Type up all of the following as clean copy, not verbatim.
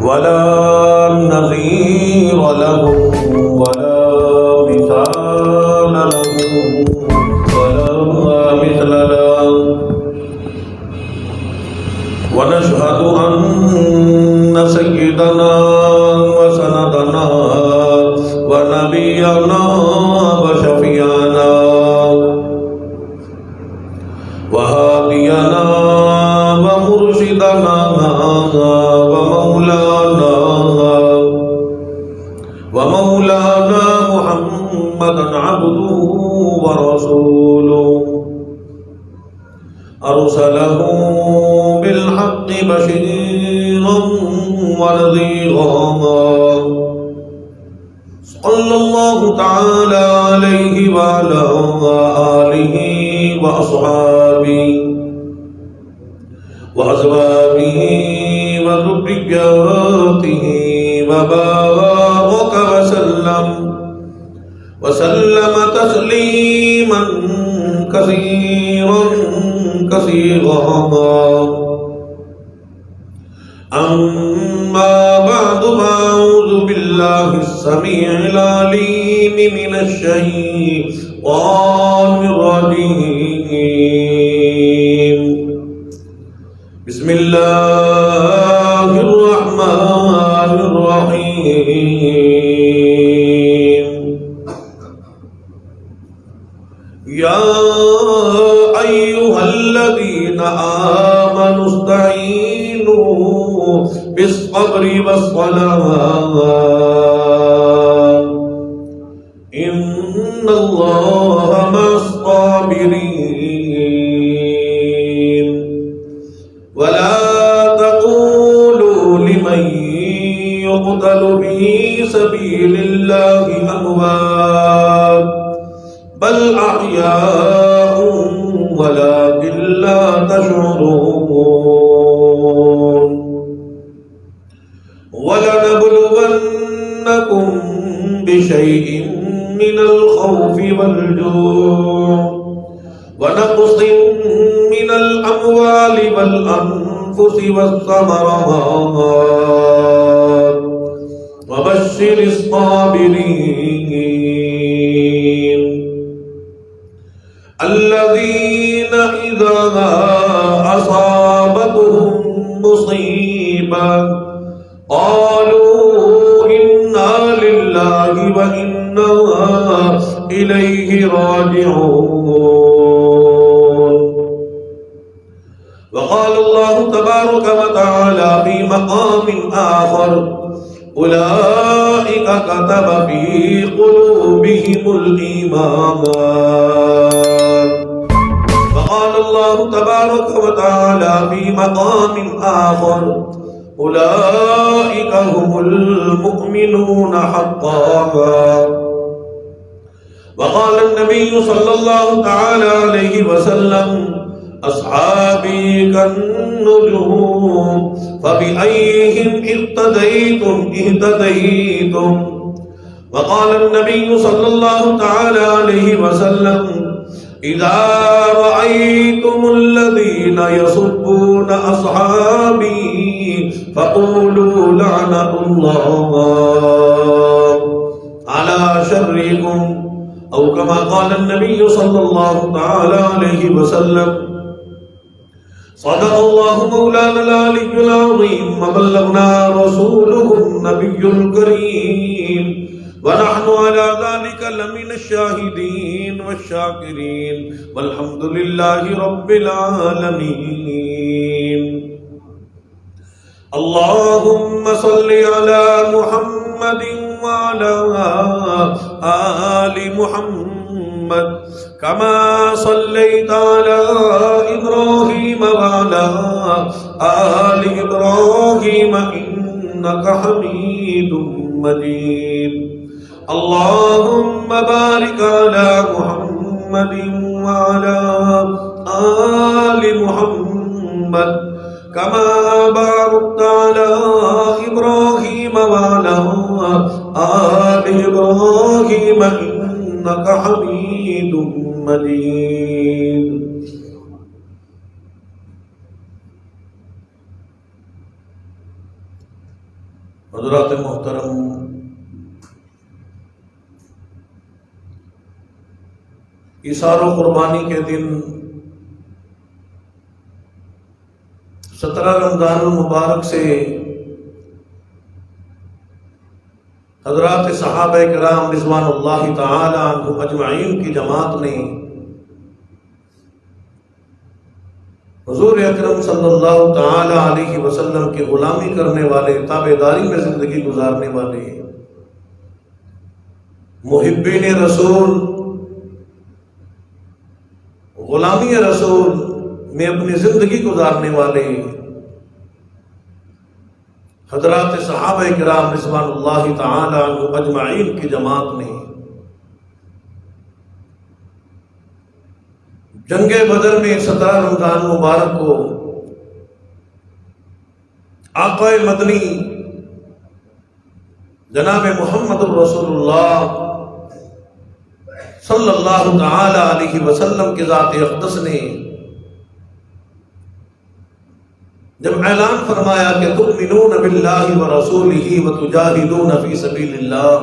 ولا نظير له ولا مثال له ولا مثل له ونشهد أن سيدنا وسندنا ونبينا وشفيعنا وهادينا ومرشدنا ومولانا محمدا عبده ورسوله أرسله بالحق بشيرا ونذيرا صلى الله تعالى عليه وعلى آله وأصحابه وأزواجه وذرياته وبارك وسلم تسليما كثيرا أما بعد فأعوذ بالله السميع العليم من الشيطان الرجيم بسم الله الرحمن الرحيم يا أيها الذين آمنوا استعينوا بالصبر والصلاة إن الله مع الصابرين ولا تقولوا لمن يقتل في سبيل الله أموات بل أحياء ولكن لا تشعرون ولنبلونكم بشيء من الخوف والجوع ونقص من الأموال والأنفس والثمرات وبشر الصابرين الذين إذا أصابتهم مصيبة قالوا إنا لله وإنا إليه راجعون وقال الله تبارك وتعالى في مقام آخر أولئك كتب في قلوبهم الإيمان وقال الله تبارك وتعالى في مقام آخر أولئك هم المؤمنون حقا وقال النبي صلى الله تعالى عليه وسلم أصحابي كالنجوم فبأيهم اقتديتم اهتديتم وقال النبي صلى الله تعالى عليه وسلم إذا رأيتم الذين يسبون أصحابي فقولوا لعنة الله على شركم أو كما قال النبي صلى الله تعالى عليه وسلم صدق الله مولانا العلي العظيم وبلغنا رسوله النبي الكريم ونحن على ذلك لمن الشاهدين والشاكرين والحمد لله رب العالمين اللهم صل على محمد وعلى آل محمد كما صليت على إبراهيم وعلى آل إبراهيم إنك حميد مجيد اللهم بارك على محمد وعلى آل محمد كما باركت على إبراهيم وعلى آل إبراهيم إنك حميد مجيد حضرات محترم، ایثار و قربانی کے دن 17 رمضان المبارک سے حضرات صحابہ کرام رضوان اللہ تعالی عنہم اجمعین کی جماعت نے حضور اکرم صلی اللہ تعالی علیہ وسلم کی غلامی کرنے والے، تابعداری میں زندگی گزارنے والے، محبین رسول، غلامی رسول میں اپنی زندگی گزارنے والے حضرات صحابہ کرام رضوان اللہ تعالی عنہم اجمعین کی جماعت نے جنگ بدر میں 17 رمضان مبارک کو آقا مدنی جناب محمد الرسول اللہ صلی اللہ تعالی علیہ وسلم کی ذات اقدس نے جب اعلان فرمایا کہ تؤمنون باللہ ورسولہ وتجاہدون فی سبیل اللہ،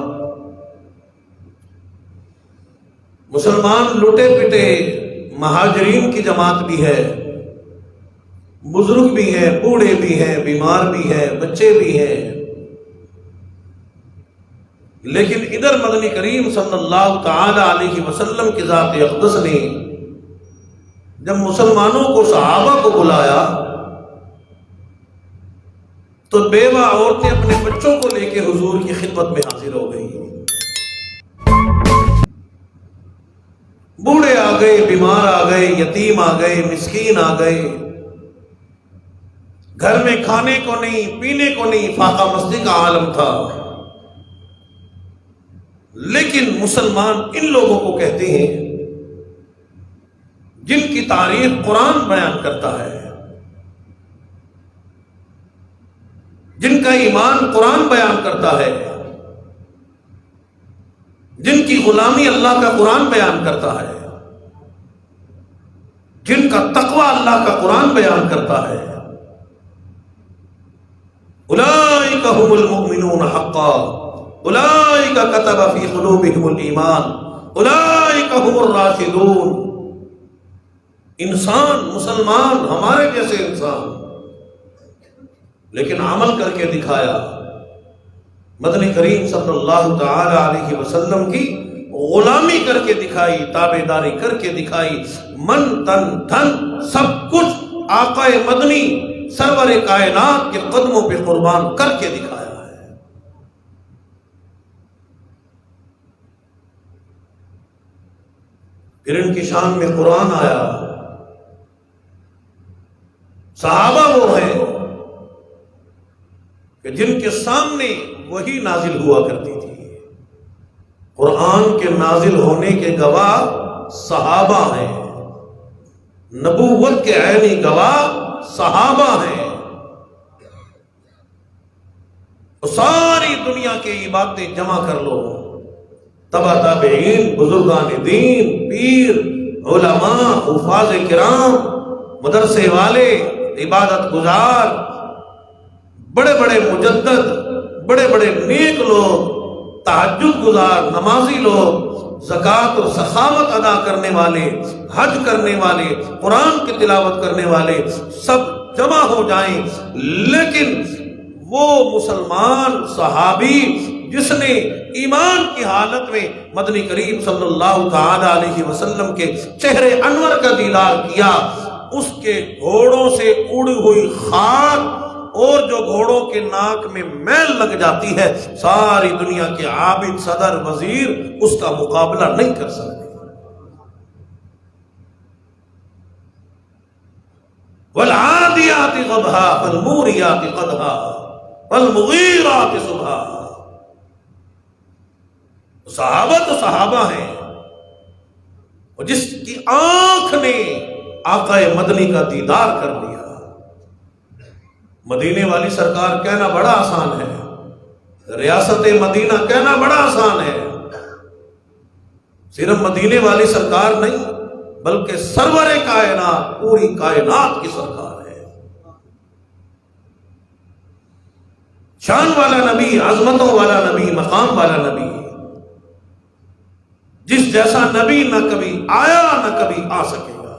مسلمان لٹے پٹے مہاجرین کی جماعت بھی ہے، بزرگ بھی ہیں، بوڑھے بھی ہیں، بیمار بھی ہیں، بچے بھی ہیں، لیکن ادھر مدنی کریم صلی اللہ تعالی علیہ وسلم کی ذات اقدس نے جب مسلمانوں کو، صحابہ کو بلایا تو بیوہ عورتیں اپنے بچوں کو لے کے حضور کی خدمت میں حاضر ہو گئی، بوڑھے آ گئے، بیمار آ گئے، یتیم آ گئے، مسکین آ گئے، گھر میں کھانے کو نہیں، پینے کو نہیں، فاقہ مستی کا عالم تھا، لیکن مسلمان ان لوگوں کو کہتے ہیں جن کی تعریف قرآن بیان کرتا ہے، جن کا ایمان قرآن بیان کرتا ہے، جن کی غلامی اللہ کا قرآن بیان کرتا ہے، جن کا تقوی اللہ کا قرآن بیان کرتا ہے۔ اولئک هم المؤمنون حقا، اولئک کتب فی قلوبہم الایمان، اولئک هم الراشدون۔ انسان، مسلمان، ہمارے جیسے انسان، لیکن عمل کر کے دکھایا، مدنی کریم صلی اللہ تعالی علیہ وسلم کی غلامی کر کے دکھائی، تابعداری کر کے دکھائی، من تن دھن سب کچھ آقا مدنی سرور کائنات کے قدموں پہ قربان کر کے دکھایا ہے۔ پھر ان کی شان میں قرآن آیا، صحابہ وہ ہیں کہ جن کے سامنے وہی نازل ہوا کرتی تھی، قرآن کے نازل ہونے کے گواہ صحابہ ہیں، نبوت کے عینی گواہ صحابہ ہیں، ساری دنیا کی عبادتیں جمع کر لو، تبع تابعین، بزرگان دین، پیر، علماء، حفاظ کرام، مدرسے والے، عبادت گزار، بڑے بڑے مجدد، بڑے بڑے نیک لوگ، تہجد گزار، نمازی لوگ، زکوٰۃ اور سخاوت ادا کرنے والے، حج کرنے والے، قرآن کی تلاوت کرنے والے، سب جمع ہو جائیں، لیکن وہ مسلمان صحابی جس نے ایمان کی حالت میں مدنی کریم صلی اللہ تعالی علیہ وسلم کے چہرے انور کا دیدار کیا، اس کے گھوڑوں سے اڑی ہوئی خاک اور جو گھوڑوں کے ناک میں میل لگ جاتی ہے، ساری دنیا کے عابد، صدر، وزیر اس کا مقابلہ نہیں کر سکتے۔ والعادیات ضبحا فالموریات قدحا فالمغیرات صبحا۔ صحابہ تو صحابہ ہیں، اور جس کی آنکھ نے آقا مدنی کا دیدار کر لیا۔ مدینے والی سرکار کہنا بڑا آسان ہے، ریاست مدینہ کہنا بڑا آسان ہے، صرف مدینے والی سرکار نہیں بلکہ سرور کائنات، پوری کائنات کی سرکار ہے۔ شان والا نبی، عظمتوں والا نبی، مقام والا نبی، جس جیسا نبی نہ کبھی آیا نہ کبھی آ سکے گا۔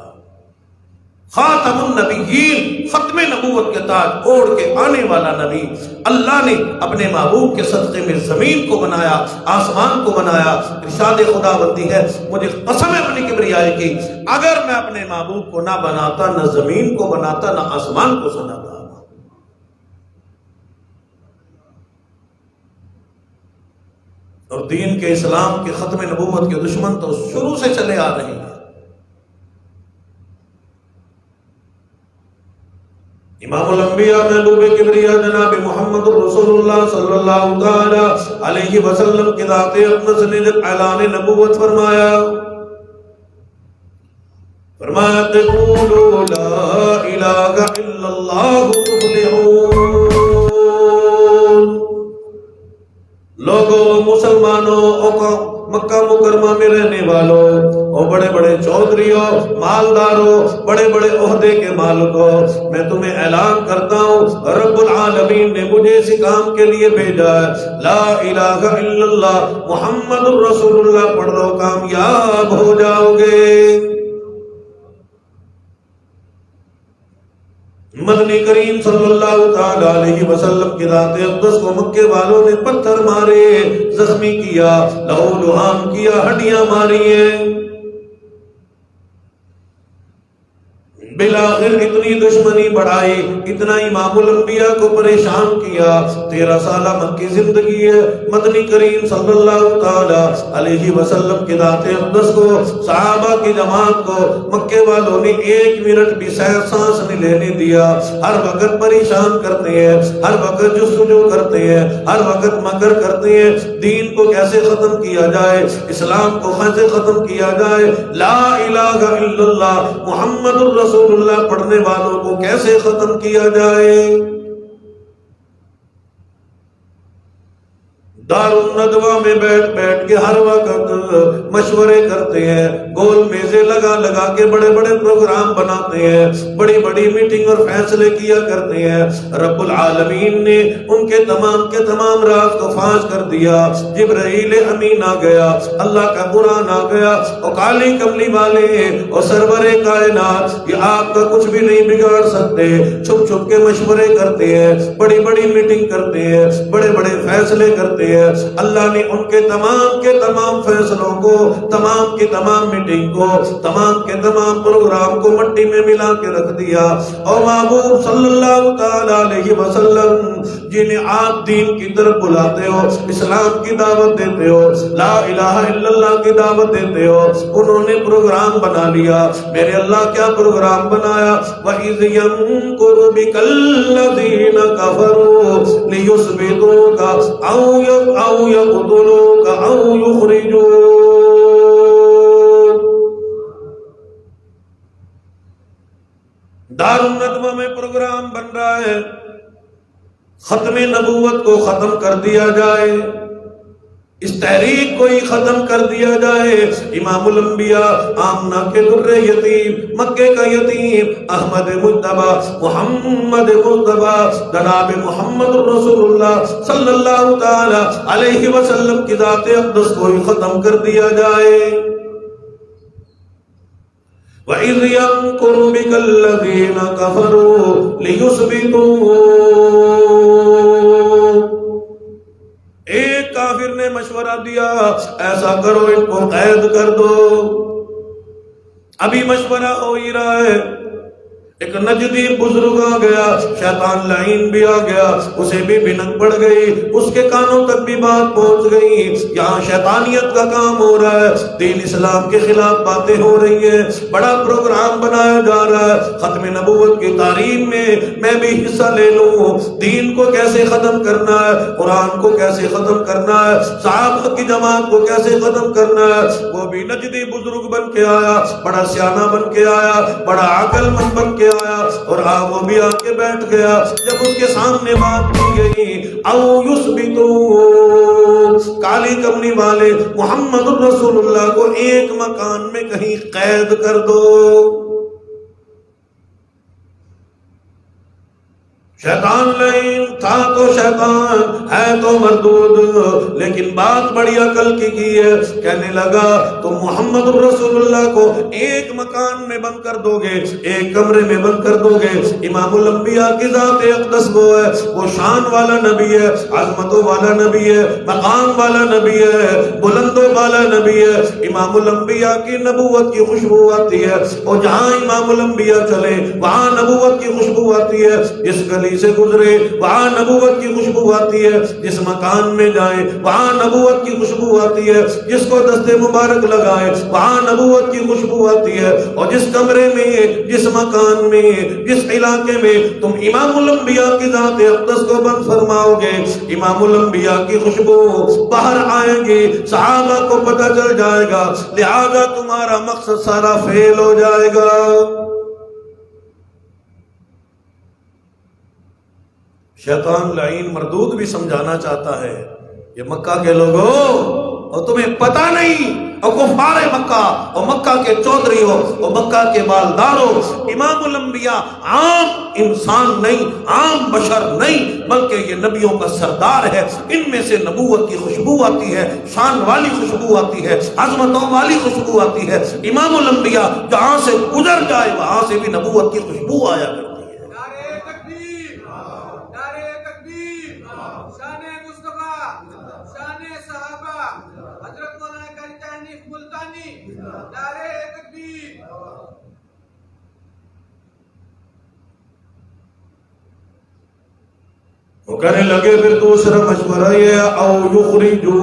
خاتم النبیین، ختم نبوت کے تاج اوڑھ کے آنے والا نبی، اللہ نے اپنے محبوب کے صدقے میں زمین کو بنایا، آسمان کو بنایا۔ ارشاد خدا بندی ہے، مجھے قسم ہے اپنی کبریائی کی، اگر میں اپنے محبوب کو نہ بناتا، نہ زمین کو بناتا، نہ آسمان کو بناتا۔ اور دین کے، اسلام کے ختم نبوت کے دشمن تو شروع سے چلے آ رہے ہیں۔ امام الانبیاء محبوب کبریا جناب محمد رسول اللہ صلی اللہ تعالی علیہ وسلم کی ذات اقدس نے جب اعلان نبوت فرمایا، فرمایا قولوا لا الہ الا اللہ تفلحون۔ لوگوں، مسلمانوں، مکہ مکرمہ میں رہنے والوں، اور بڑے بڑے چودھریوں، مالداروں، بڑے بڑے عہدے کے مالکوں، میں تمہیں اعلان کرتا ہوں، رب العالمین نے مجھے اسی کام کے لیے بھیجا ہے۔ لا الہ الا اللہ محمد الرسول اللہ پڑھ لو، کامیاب ہو جاؤ گے۔ مدنی کریم صلی اللہ تعالی علیہ وسلم کی ذات اقدس کو مکے والوں نے پتھر مارے، زخمی کیا، لہو لہان کیا، ہڈیاں ماری ہیں۔ بالآخر اتنی دشمنی بڑھائی، اتنا امام الانبیاء کو پریشان کیا۔ 13 سالہ مکی زندگی ہے، مدنی کریم صلی اللہ تعالی علیہ وسلم کی ذات اقدس کو، صحابہ کی جماعت کو مکے والوں نے 1 منٹ بھی سانس نہیں لینے دیا۔ ہر وقت پریشان کرتے ہیں، ہر وقت جستجو کرتے ہیں، ہر وقت مکر کرتے ہیں، دین کو کیسے ختم کیا جائے، اسلام کو کیسے ختم کیا جائے، لا الہ الا اللہ محمد الرسول اللہ پڑھنے والوں کو کیسے ختم کیا جائے۔ دار الندوہ میں بیٹھ بیٹھ کے ہر وقت مشورے کرتے ہیں، گول میزیں لگا لگا کے بڑے بڑے پروگرام بناتے ہیں، بڑی بڑی میٹنگ اور فیصلے کیا کرتے ہیں۔ رب العالمین نے ان کے تمام راز کو فاش کر دیا۔ جبرائیل امین آ گیا، اللہ کا قرآن آ گیا، اور کالی کملی والے اور سرور کائنات یہ آپ کا کچھ بھی نہیں بگاڑ سکتے۔ چھپ چھپ کے مشورے کرتے ہیں، بڑی بڑی میٹنگ کرتے ہیں، بڑے بڑے فیصلے کرتے ہیں۔ اللہ نے ان کے تمام فیصلوں کو، تمام کی تمام میٹنگ کو، تمام کے تمام پروگرام کو مٹی میں ملا کے رکھ دیا۔ اور محبوب صلی اللہ تعالی علیہ وسلم جنہیں آپ دین کی طرف بلاتے ہو، اسلام کی دعوت دیتے ہو، لا الہ الا اللہ کی دعوت دیتے ہو، انہوں نے پروگرام بنا لیا۔ میرے اللہ کیا پروگرام بنایا؟ وَإِذْ يَمْكُرُ بِكَ الَّذِينَ كَفَرُوا لِيُثْبِتُوكَ أَوْ يَقْتُلُوكَ أَوْ يُخْرِجُوكَ۔ دار الندوہ میں پروگرام بن رہا ہے، ختم نبوت کو ختم کر دیا جائے، اس تحریک کو ہی ختم کر دیا جائے۔ امام الانبیاء، آمنہ کے در یتیم، مکے کا یتیم، احمد مجتبی، محمد مجتبی، جناب محمد رسول اللہ صلی اللہ تعالی علیہ وسلم کی ذات اقدس کو ہی ختم کر دیا جائے۔ وَإِذْ يَمْكُرُ بِكَ الَّذِينَ كَفَرُوا لِيُثْبِتُوكَ۔ ایک کافر نے مشورہ دیا، ایسا کرو، ان کو قید کر دو۔ ابھی مشورہ ہو ہی رہا ہے، ایک نجدی بزرگ آ گیا، شیطان لعین بھی آ گیا، اسے بھی بھنک پڑ گئی، اس کے کانوں تک بھی بات پہنچ گئی، یہاں شیطانیت کا کام ہو رہا ہے، دین اسلام کے خلاف باتیں ہو رہی ہیں، بڑا پروگرام بنایا جا رہا ہے، ختم نبوت کی تعریف میں بھی حصہ لے لوں، دین کو کیسے ختم کرنا ہے، قرآن کو کیسے ختم کرنا ہے، صحابہ کی جماعت کو کیسے ختم کرنا ہے۔ وہ بھی نجدی بزرگ بن کے آیا، بڑا سیانہ بن کے آیا، بڑا عاقل مند بن کے آیا، اور وہ بھی آ کے بیٹھ گیا۔ جب اس کے سامنے بات کی گئی، او یثبتو، کالی کمنی والے محمد رسول اللہ کو ایک مکان میں کہیں قید کر دو۔ شیطان لعین تھا تو شیطان ہے تو مردود، لیکن بات بڑی عقل کی ہے. کہنے لگا تم محمد الرسول اللہ کو ایک مکان میں بند کر دو گے، ایک کمرے میں بند کر دو گے. امام الانبیاء کی ذات اقدس وہ ہے، وہ شان والا نبی ہے، عظمتوں والا نبی ہے، مقام والا نبی ہے، بلندوں والا نبی ہے. امام الانبیاء کی نبوت کی خوشبو آتی ہے، اور جہاں امام الانبیاء چلے وہاں نبوت کی خوشبو آتی ہے. جس گلی سے گزرے وہاں نبوت کی خوشبو آتی ہے، جس مکان میں جائیں وہاں نبوت کی خوشبو آتی ہے، جس کو دستے مبارک لگائے وہاں نبوت کی خوشبو آتی ہے. اور جس کمرے میں، جس مکان میں، جس علاقے میں تم امام الانبیاء کی ذات اقدس کو بند فرماؤ گے، امام الانبیاء کی خوشبو باہر آئے گی، صحابہ کو پتہ چل جائے گا، لہذا تمہارا مقصد سارا فیل ہو جائے گا. شیطان لعین مردود بھی سمجھانا چاہتا ہے یہ مکہ کے لوگوں، اور تمہیں پتہ نہیں، اور کفار مکہ اور مکہ کے چودھری ہو اور مکہ کے مالدار ہو، امام الانبیاء عام انسان نہیں، عام بشر نہیں، بلکہ یہ نبیوں کا سردار ہے. ان میں سے نبوت کی خوشبو آتی ہے، شان والی خوشبو آتی ہے، عظمتوں والی خوشبو آتی ہے. امام الانبیاء جہاں سے گزر جائے وہاں سے بھی نبوت کی خوشبو آیا کرتی ہے. شان مصطفیٰ، شان صحابہ، حضرت مولانا قاری تحنیف ملتانی، نعرہ تکبیر. وہ کہنے لگے پھر دوسرا مشورہ یہ او یخرجو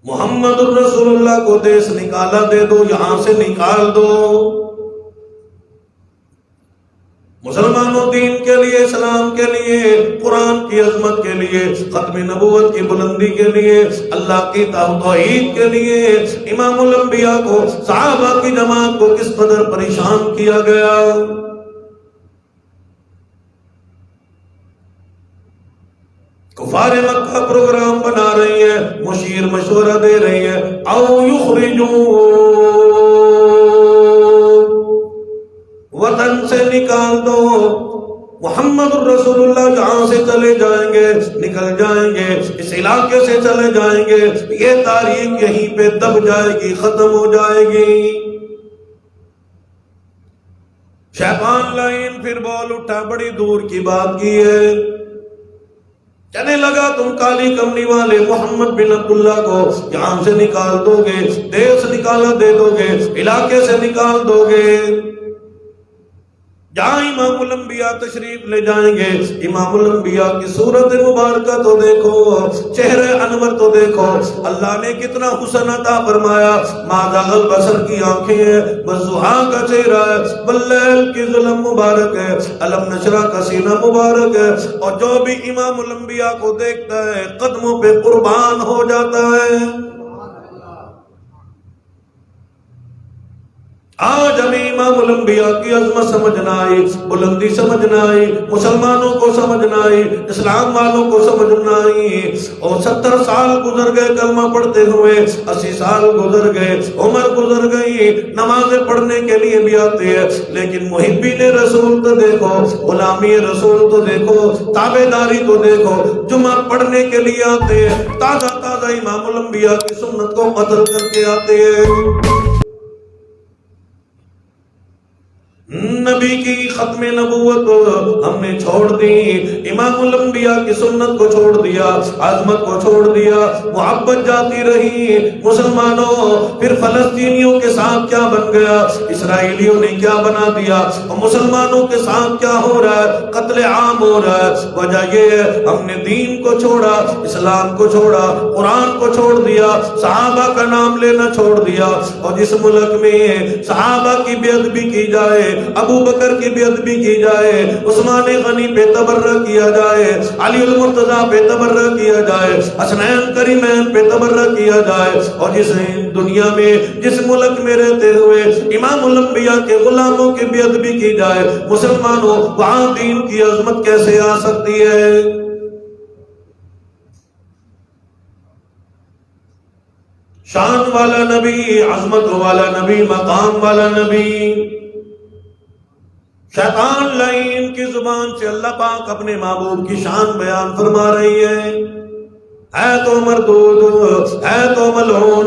محمد الرسول اللہ کو دیس نکالا دے دو، یہاں سے نکال دو. مسلمانوں دین کے لیے، اسلام کے لیے، قرآن کی عظمت کے لیے، ختم نبوت کی بلندی کے لیے، اللہ کی توحید کے لیے امام الانبیاء کو، صحابہ کی جماعت کو کس قدر پریشان کیا گیا. کفار مکہ پروگرام بنا رہی ہے، مشیر مشورہ دے رہی ہے او یخرجو، وطن سے نکال دو. محمد الرسول اللہ جہاں سے چلے جائیں گے، نکل جائیں گے، اس علاقے سے چلے جائیں گے، یہ تاریخ یہیں پہ دب جائے گی، ختم ہو جائے گی. شیطان لعین پھر بول اٹھا، بڑی دور کی بات کی ہے. کہنے لگا تم کالی کمنی والے محمد بن عبداللہ کو یہاں سے نکال دو گے، دیش نکالا دے دو گے، علاقے سے نکال دو گے. جہاں امام الانبیاء تشریف لے جائیں گے، امام الانبیاء کی صورت مبارکہ تو دیکھو، چہرے انور تو دیکھو، اللہ نے کتنا حسن عطا فرمایا. مادہ البصر کی آنکھیں ہیں، والضحا کا چہرہ ہے، واللیل کی ظلم مبارک ہے، علم نشرہ کا سینہ مبارک ہے. اور جو بھی امام الانبیاء کو دیکھتا ہے قدموں پہ قربان ہو جاتا ہے. آج ہمیں امام الانبیاء کی عظمت سمجھنا آئی، بلندی سمجھنا آئی، مسلمانوں کو سمجھنا آئی، اسلام والوں کو سمجھنا آئی. اور 70 سال گزر گئے کلمہ پڑھتے ہوئے، 80 سال گزر گئے، عمر گزر گئی، نمازیں پڑھنے کے لیے بھی آتے ہیں، لیکن محبین رسول تو دیکھو، غلامی رسول تو دیکھو، تابعداری تو دیکھو، جمعہ پڑھنے کے لیے آتے ہیں، تازہ تازہ امام الانبیاء کی سنت کو قتل کر کے آتے ہیں. نبی کی ختم نبوت ہم نے چھوڑ دی، امام الانبیاء کی سنت کو چھوڑ دیا، عظمت کو چھوڑ دیا، محبت جاتی رہی. مسلمانوں پھر فلسطینیوں کے ساتھ کیا بن گیا، اسرائیلیوں نے کیا بنا دیا، اور مسلمانوں کے ساتھ کیا ہو رہا ہے، قتل عام ہو رہا ہے. وجہ یہ ہے ہم نے دین کو چھوڑا، اسلام کو چھوڑا، قرآن کو چھوڑ دیا، صحابہ کا نام لینا چھوڑ دیا. اور جس ملک میں صحابہ کی بے ادبی کی جائے، ابو بکر کی بے ادبی کی جائے، عثمان غنی پہ تبرہ کیا جائے، علی المرتضیٰ پہ تبرہ کیا جائے، حسنین کریمین پہ تبرہ کیا جائے، اور جس دنیا میں، جس ملک میں رہتے ہوئے امام الانبیاء کے غلاموں کی بے ادبی کی جائے، مسلمانوں وہاں دین کی عظمت کیسے آ سکتی ہے؟ شان والا نبی، عظمت والا نبی، مقام والا نبی. شیطان لعین کی زبان سے اللہ پاک اپنے محبوب کی شان بیان فرما رہی ہے، ہے تو مردود، ہے تو ملعون،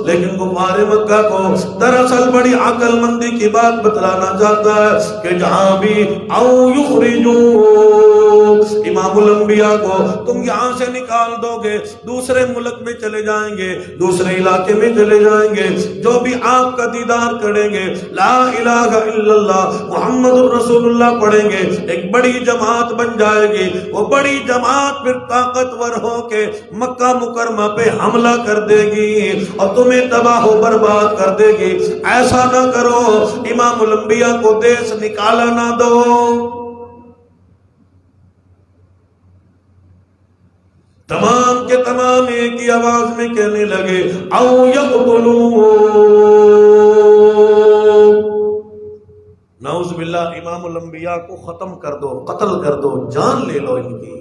لیکن کفار مکہ کو دراصل بڑی عقل مندی کی بات بتلانا چاہتا ہے کہ جہاں بھی او یخرجون، امام الانبیاء کو تم یہاں سے نکال دو گے، دوسرے ملک میں چلے جائیں گے، دوسرے علاقے میں چلے جائیں گے، جو بھی آپ کا دیدار کریں گے، لا الہ الا اللہ محمد الرسول اللہ پڑھیں گے، ایک بڑی جماعت بن جائے گی، وہ بڑی جماعت پھر طاقتور ہو کے مکہ مکرمہ پہ حملہ کر دے گی اور تمہیں تباہ و برباد کر دے گی۔ ایسا نہ کرو، امام الانبیاء کو دیس نکالا نہ دو۔ تمام کے تمام ایک ہی آواز میں کہنے لگے او یقتلون، نعوذ باللہ، امام الانبیاء کو ختم کر دو، قتل کر دو، جان لے لو ان کی۔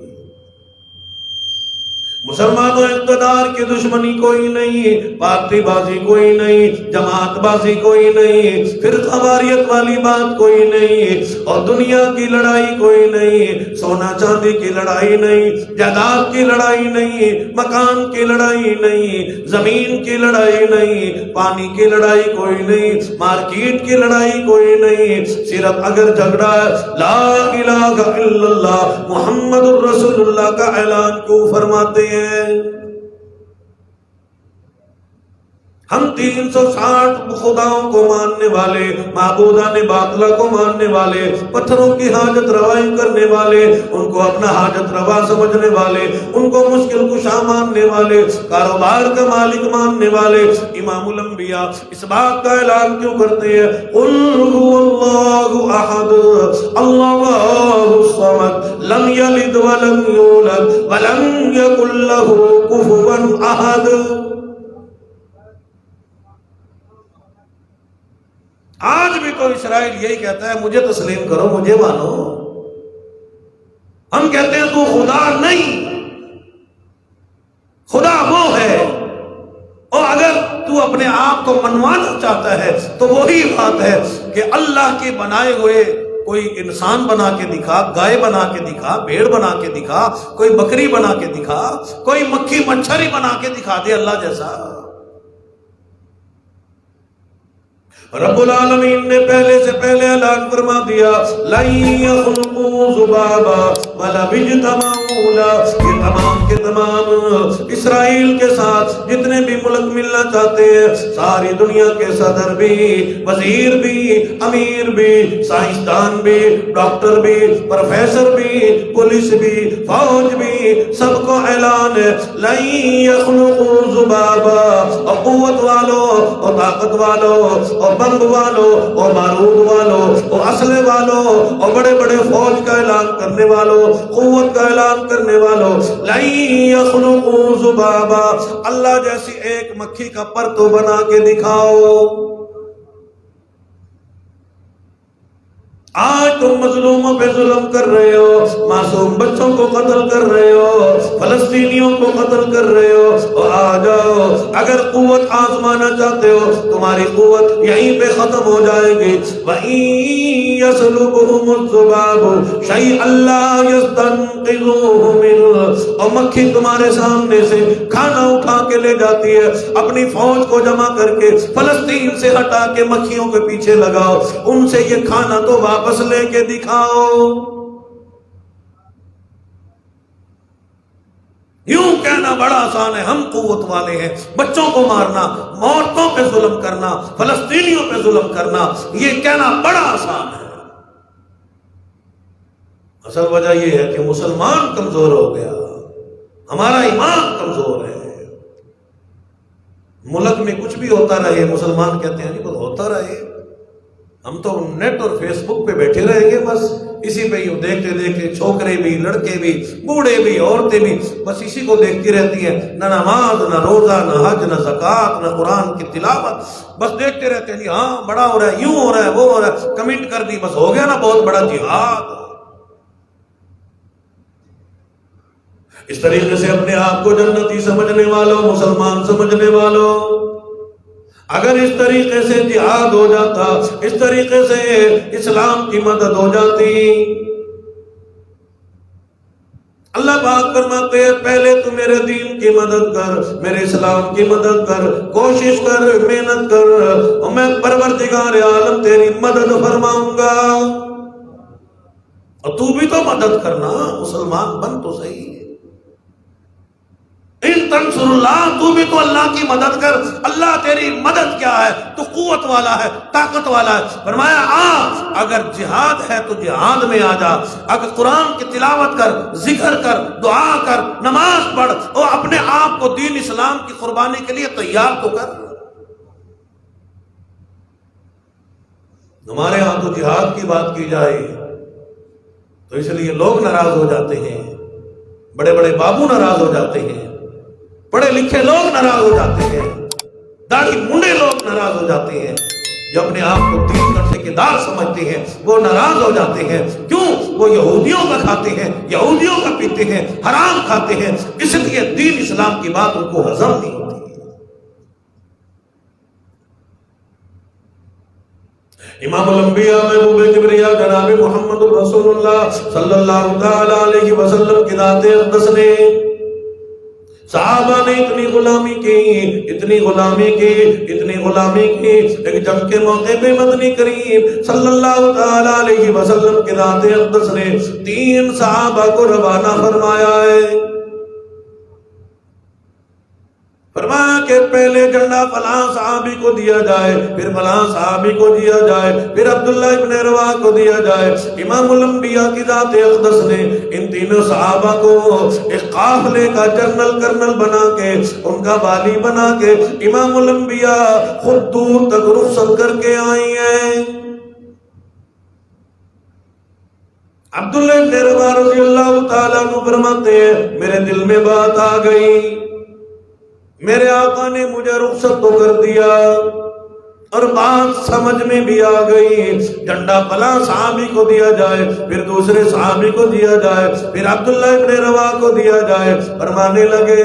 مسلمانوں، اقتدار کی دشمنی کوئی نہیں، پارٹی بازی کوئی نہیں، جماعت بازی کوئی نہیں، فرقہ واریت والی بات کوئی نہیں، اور دنیا کی لڑائی کوئی نہیں، سونا چاندی کی لڑائی نہیں، جائیداد کی لڑائی نہیں، مکان کی لڑائی نہیں، زمین کی لڑائی نہیں، پانی کی لڑائی کوئی نہیں، مارکیٹ کی لڑائی کوئی نہیں، صرف اگر جھگڑا ہے لا الہ الا اللہ محمد الرسول اللہ کا اعلان کیوں فرماتے ہیں؟ ہم 360 خداؤں کو ماننے والے، معبودان باطلہ کو ماننے والے، پتھروں کی حاجت روائی کرنے والے، ان کو اپنا حاجت روا سمجھنے والے، ان کو مشکل کشا ماننے والے، کاروبار کا مالک ماننے والے، امام الانبیاء اس بات کا اعلان کیوں کرتے ہیں قل هو اللہ احد اللہ الصمد لم یلد ولم یولد ولم یکن له کفوا احد۔ آج بھی تو اسرائیل یہی کہتا ہے مجھے تسلیم کرو، مجھے مانو۔ ہم کہتے ہیں تو خدا نہیں، خدا وہ ہے، اور اگر تو اپنے آپ کو منوانا چاہتا ہے تو وہی بات ہے کہ اللہ کے بنائے ہوئے کوئی انسان بنا کے دکھا، گائے بنا کے دکھا، بھیڑ بنا کے دکھا، کوئی بکری بنا کے دکھا، کوئی مکھی مچھری بنا کے دکھا دے اللہ جیسا۔ رب العالمین نے پہلے سے پہلے اعلان فرما دیا لَن يَخْلُقُوا ذُبَابًا وَلَوِ اجْتَمَعُوا لَهُ، یہ تمام کے تمام اسرائیل کے ساتھ جتنے بھی ملک ملنا چاہتے ہیں، ساری دنیا کے صدر بھی، وزیر بھی، امیر بھی، سائنسدان بھی، ڈاکٹر بھی، پروفیسر بھی، پولیس بھی، فوج بھی، سب کو اعلان ہے لَن يَخْلُقُوا ذُبَابًا، اور قوت والو اور طاقت والو اور بم والو اور بارود والو اور اسلحے والو اور بڑے بڑے فوج کا اعلان کرنے والو، قوت کا اعلان کرنے والو، لَن يَخْلُقُوا ذُبَابًا، اللہ جیسی ایک مکھی کا پر تو بنا کے دکھاؤ۔ آج تم مظلوموں پہ ظلم کر رہے ہو، معصوم بچوں کو قتل کر رہے ہو، فلسطینیوں کو قتل کر رہے ہو، اور آ جاؤ اگر قوت آزمانا چاہتے ہو تمہاری قوت یہیں پہ ختم ہو جائے گی۔ وَإِن يَسْلُبْهُمُ الذُّبَابُ شَيْئًا لَّا يَسْتَنقِذُوهُ مِنْهُ، اور مکھی تمہارے سامنے سے کھانا اٹھا کے لے جاتی ہے، اپنی فوج کو جمع کر کے فلسطین سے ہٹا کے مکھیوں کے پیچھے لگاؤ، ان سے یہ کھانا تو واپس لے کے دکھاؤ۔ یوں کہنا بڑا آسان ہے ہم قوت والے ہیں، بچوں کو مارنا، عورتوں پہ ظلم کرنا، فلسطینیوں پہ ظلم کرنا، یہ کہنا بڑا آسان ہے۔ اصل وجہ یہ ہے کہ مسلمان کمزور ہو گیا، ہمارا ایمان کمزور ہے۔ ملک میں کچھ بھی ہوتا رہے، مسلمان کہتے ہیں نہیں بس ہوتا رہے، ہم تو نیٹ اور فیس بک پہ بیٹھے رہیں گے، بس اسی پہ یوں دیکھتے دیکھتے چھوکرے بھی، لڑکے بھی، بوڑھے بھی، عورتیں بھی بس اسی کو دیکھتی رہتی ہیں، نہ نماز، نہ روزہ، نہ حج، نہ زکوٰۃ، نہ قرآن کی تلاوت، بس دیکھتے رہتے ہیں جی ہاں بڑا ہو رہا ہے، یوں ہو رہا ہے، وہ ہو رہا ہے، کمنٹ کر دی، بس ہو گیا نا بہت بڑا جہاد۔ اس طریقے سے اپنے آپ کو جنتی سمجھنے والوں، مسلمان سمجھنے والوں، اگر اس طریقے سے جہاد ہو جاتا، اس طریقے سے اسلام کی مدد ہو جاتی۔ اللہ پاک فرماتے ہیں پہلے تو میرے دین کی مدد کر، میرے اسلام کی مدد کر، کوشش کر، محنت کر، اور میں پروردگار عالم تیری مدد فرماؤں گا۔ اور تو بھی تو مدد کرنا، مسلمان بن تو صحیح۔ ان تنصر اللہ، تو بھی تو اللہ کی مدد کر۔ اللہ تیری مدد کیا ہے؟ تو قوت والا ہے، طاقت والا ہے۔ فرمایا اگر جہاد ہے تو جہاد میں آ جا، اگر قرآن کی تلاوت کر، ذکر کر، دعا کر، نماز پڑھ، اور اپنے آپ کو دین اسلام کی قربانی کے لیے تیار تو کر۔ ہمارے ہاں تو جہاد کی بات کی جائے تو اس لیے لوگ ناراض ہو جاتے ہیں، بڑے بڑے بابو ناراض ہو جاتے ہیں، پڑھے لکھے لوگ ناراض ہو جاتے ہیں، داڑھی منڈے لوگ ناراض ہو جاتے ہیں، جو اپنے آپ کو دین کا ٹھیکیدار سمجھتے ہیں وہ ناراض ہو جاتے ہیں۔ کیوں؟ وہ یہودیوں کا کھاتے ہیں، یہودیوں کا پیتے ہیں، حرام کھاتے ہیں، اس لیے دین اسلام کی بات ان کو ہضم نہیں ہوتی۔ امام الانبیاء محبوب کبریا جناب محمد رسول اللہ صلی اللہ تعالی علیہ وسلم کی ذات اقدس نے صحابہ نے اتنی غلامی کی، اتنی غلامی کی، اتنی غلامی کی، ایک جنگ کے موقع پہ مدنی کریم صلی اللہ تعالی علیہ وسلم کی ذات اقدس نے 3 صحابہ کو روانہ فرمایا ہے۔ فرمایا کہ پہلے جھنڈا فلاں صحابی کو دیا جائے، پھر فلاں صحابی کو دیا جائے، پھر عبداللہ ابن رواحہ کو دیا جائے۔ امام الانبیاء کی ذات اقدس نے ان تینوں صحابہ کو ایک قافلے کا جنرل کرنل بنا کے، ان کا والی بنا کے امام الانبیاء خود دور تک رخصت کر کے آئی ہیں۔ عبداللہ ابن رواحہ رضی اللہ تعالیٰ عنہ فرماتے ہیں میرے دل میں بات آ گئی، میرے آقا نے مجھے رخصت تو کر دیا اور بات سمجھ میں بھی آ گئی، جھنڈا فلاں صحابی کو دیا جائے، پھر دوسرے صحابی کو دیا جائے، پھر عبداللہ ابن رواحہ کو دیا جائے۔ فرمانے لگے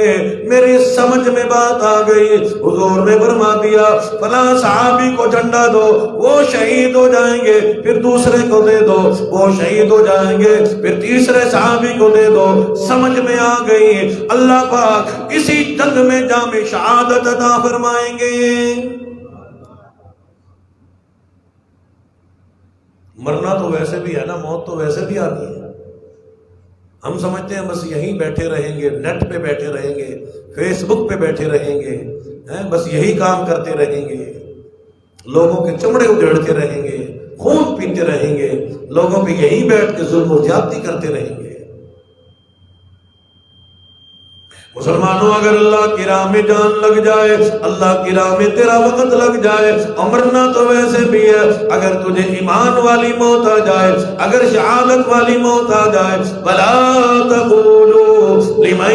میری سمجھ میں بات آ گئی، حضور نے فرما دیا فلاں صحابی کو جھنڈا دو، وہ شہید ہو جائیں گے، پھر دوسرے کو دے دو، وہ شہید ہو جائیں گے، پھر تیسرے صحابی کو دے دو۔ سمجھ میں آ گئی، اللہ پاک اسی جنگ میں جام شہادت عطا فرمائیں گے۔ مرنا تو ویسے بھی ہے نا، موت تو ویسے بھی آنی ہے۔ ہم سمجھتے ہیں بس یہیں بیٹھے رہیں گے، نیٹ پہ بیٹھے رہیں گے، فیس بک پہ بیٹھے رہیں گے، بس یہی کام کرتے رہیں گے، لوگوں کے چمڑے اجڑتے رہیں گے، خون پیتے رہیں گے، لوگوں پہ یہیں بیٹھ کے ظلم و زیادتی کرتے رہیں گے۔ مسلمانوں اگر اللہ کی راہ میں جان لگ جائے، اللہ کی راہ میں تیرا وقت لگ جائے، مرنا تو ویسے بھی ہے، اگر تجھے ایمان والی موت آ جائے، اگر شہادت والی موت آ جائے، وَلَا تَقُولُوا لِمَن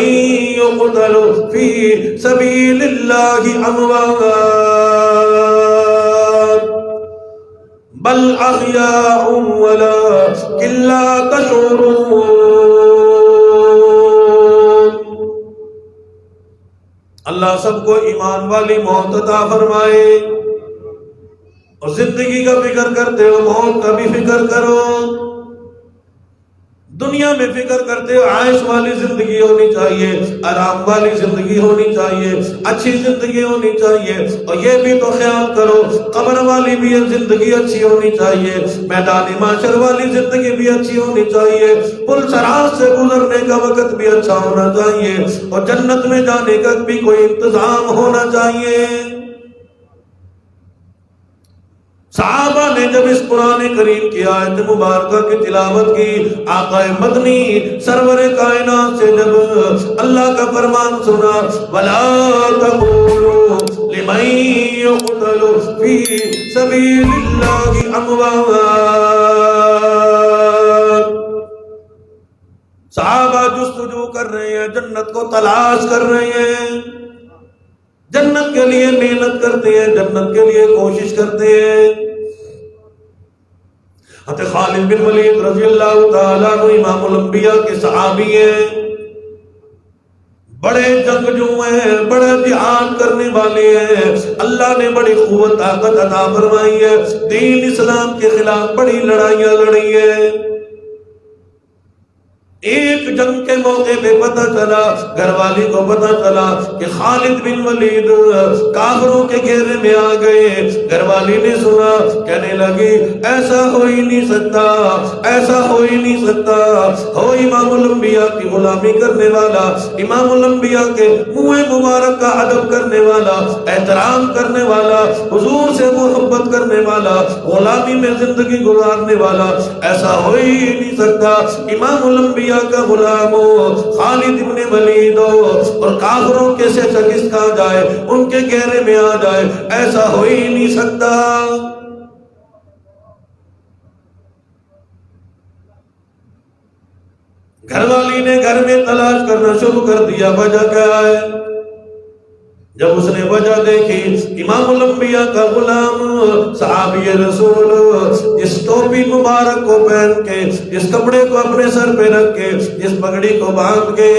يُقْتَلُ فِي سَبِيلِ اللَّهِ أَمْوَاتٌ بَلْ أَحْيَاءٌ وَلَٰكِن لَّا تَشْعُرُونَ۔ اللہ سب کو ایمان والی موت عطا فرمائے، اور زندگی کا فکر کرتے ہو موت کا بھی فکر کرو۔ دنیا میں فکر کرتے ہو عائش والی زندگی ہونی چاہیے، آرام والی زندگی ہونی چاہیے، اچھی زندگی ہونی چاہیے، اور یہ بھی تو خیال کرو قبر والی بھی زندگی اچھی ہونی چاہیے، میدان معاشر والی زندگی بھی اچھی ہونی چاہیے، پل صراط سے گزرنے کا وقت بھی اچھا ہونا چاہیے، اور جنت میں جانے کا بھی کوئی انتظام ہونا چاہیے۔ صحابہ نے جب اس قرآن کریم کی آیت مبارکہ کی تلاوت کی، آقا مدنی سرور کائنات سے جب اللہ کا فرمان سنا، وَلَا تَقُولُوا لِمَن يُقْتَلُ فِي سَبِيلِ اللَّهِ أَمْوَاتٌ، صحابہ جستجو کر رہے ہیں، جنت کو تلاش کر رہے ہیں، جنت کے لیے محنت کرتے ہیں، جنت کے لیے کوشش کرتے ہیں۔ حضرت خالد بن ولید رضی اللہ تعالیٰ عنہ امام الانبیاء کے صحابی ہیں، بڑے جنگجو ہیں، بڑے جہاد کرنے والے ہیں، اللہ نے بڑی قوت طاقت عطا فرمائی ہے، دین اسلام کے خلاف بڑی لڑائیاں لڑی ہیں۔ ایک جنگ کے موقع پہ پتہ چلا، گھر والی کو پتہ چلا کہ خالد بن ولید کافروں کے گھیرے میں آ گئے۔ گھر والی نے سنا، کہنے لگی ایسا ہو ہی نہیں سکتا، ایسا ہو ہی نہیں سکتا، ہو امام الانبیاء کی غلامی کرنے والا، امام الانبیاء کے منہ مبارک کا ادب کرنے والا، احترام کرنے والا، حضور سے محبت کرنے والا، غلامی میں زندگی گزارنے والا، ایسا ہو ہی نہیں سکتا۔ امام الانبیاء کا غلام ہو، خالد ابن ولید ہو، اور کافروں کے سے شکست کھا جائے، ان کے گھیرے میں آ جائے، ایسا ہو ہی نہیں سکتا۔ گھر والی نے گھر میں تلاش کرنا شروع کر دیا، وجہ کیا ہے؟ جب اس نے وجہ دیکھی، امام الانبیاء کا غلام صحابی رسول جس ٹوپی مبارک کو پہن کے، جس کپڑے کو اپنے سر پہ رکھ کے، جس پگڑی کو باندھ کے